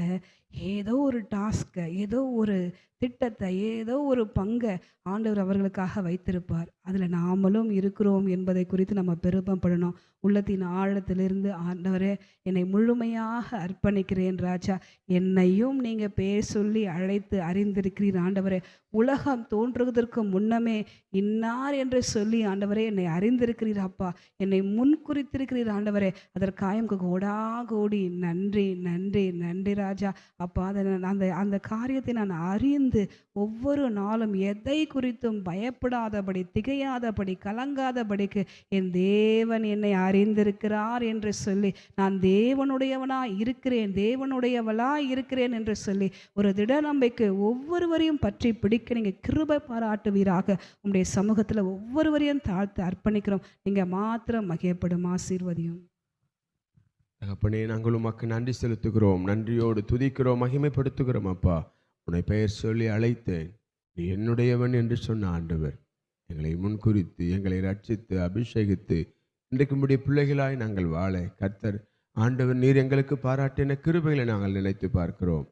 ஏதோ ஒரு டாஸ்க்கை, ஏதோ ஒரு திட்டத்தை, ஏதோ ஒரு பங்கை ஆண்டவர் அவர்களுக்காக வைத்திருப்பார். அதில் நாமளும் இருக்கிறோம் என்பதை குறித்து நம்ம பெருமைப்படணும். உள்ளத்தின் ஆழத்திலிருந்து ஆண்டவரே, என்னை முழுமையாக அர்ப்பணிக்கிறேன் ராஜா, என்னையும் நீங்கள் பேர் சொல்லி அழைத்து அறிந்திருக்கிறீர் ஆண்டவரே. உலகம் தோன்றுவதற்கு முன்னமே இன்னார் என்று சொல்லி ஆண்டவரே என்னை அறிந்திருக்கிறீர் அப்பா, என்னை முன்குறித்திருக்கிறீர் ஆண்டவரே. அதற்காக உங்களுக்கு கோடி நன்றி நன்றி நன்றி ராஜா அப்பா. அந்த காரியத்தை நான் அறிந்து ஒவ்வொரு நாளும் எதை குறித்தும் பயப்படாதபடி, திகையாதபடி, கலங்காதபடிக்கு என் தேவன் என்னை அறிந்திருக்கிறார் என்று சொல்லி, நான் தேவனுடையவனாய் இருக்கிறேன், தேவனுடையவளாய் இருக்கிறேன் என்று சொல்லி ஒரு திட நம்பிக்கை ஒவ்வொருவரையும் பற்றி பிடிக்க நீங்கள் கிருபை பாராட்டுவீராக. உங்களுடைய சமூகத்தில் ஒவ்வொருவரையும் தாழ்த்து அர்ப்பணிக்கிறோம். நீங்கள் மாத்திரம் மகிழப்படும். ஆசீர்வதியும் தகப்பனே, நாங்கள் உமக்கு நன்றி செலுத்துகிறோம், நன்றியோடு துதிக்கிறோம், மகிமைப்படுத்துகிறோம் அப்பா. உன்னை பெயர் சொல்லி அழைத்தேன், நீ என்னுடையவன் என்று சொன்ன ஆண்டவர் எங்களை முன்குறித்து, எங்களை ரட்சித்து, அபிஷேகித்து இன்றைக்கு உம்முடைய பிள்ளைகளாய் நாங்கள் வாழ கர்த்தர் ஆண்டவர் நீர் எங்களுக்கு பாராட்டின கிருபைகளை நாங்கள் நினைத்து பார்க்கிறோம்.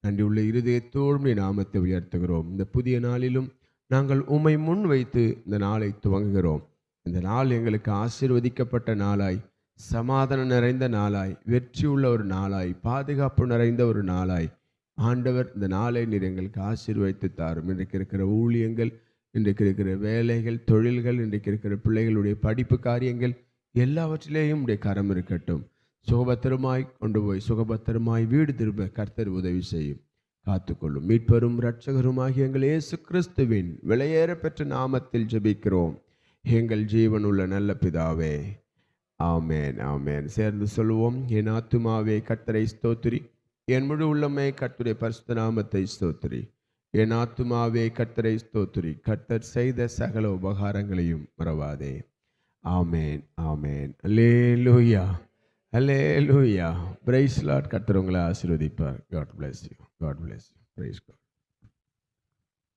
நன்றி உள்ள இருதயத்தோடு நாமத்தை உயர்த்துகிறோம். இந்த புதிய நாளிலும் நாங்கள் உம்மை முன் வைத்து இந்த நாளை துவங்குகிறோம். இந்த நாள் எங்களுக்கு ஆசீர்வதிக்கப்பட்ட நாளாய், சமாதானம் நிறைந்த நாளாய், வெற்றியுள்ள ஒரு நாளாய், பாதுகாப்பு நிறைந்த ஒரு நாளாய் ஆண்டவர் இந்த நாளை நீர் எங்களுக்கு ஆசீர்வதித்து தாரும். இன்றைக்கு இருக்கிற ஊழியங்கள், இன்றைக்கு இருக்கிற வேலைகள், தொழில்கள், இன்றைக்கு இருக்கிற பிள்ளைகளுடைய படிப்பு காரியங்கள் எல்லாவற்றிலேயும் உடைய கரம் இருக்கட்டும். சுகபத்திரமாய் கொண்டு போய் சுகபத்திரமாய் வீடு திரும்ப கர்த்தர் உதவி செய்யும், காத்துக்கொள்ளும். மீட்பரும் இரட்சகருமாகிய எங்கள் இயேசு கிறிஸ்துவின் விலையேற பெற்ற நாமத்தில் ஜெபிக்கிறோம் எங்கள் ஜீவனுள்ள நல்ல பிதாவே, ஆமேன் ஆமேன். சேர்ந்து சொல்லுவோம். என் ஆத்துமாவே கர்த்தரை ஸ்தோத்திரி, என் முழு உள்ளமே கர்த்தருடைய பரிசுத்த நாமத்தை ஸ்தோத்திரி. என் ஆத்துமாவே கர்த்தரை ஸ்தோத்திரி, கர்த்தர் செய்த சகல உபகாரங்களையும் மறவாதே. ஆமேன் ஆமேன். அல்லேலூயா அல்லேலூயா. Praise Lord. கர்த்தர் உங்களை ஆசீர்வதிப்பார். God bless you. God bless you. Praise God.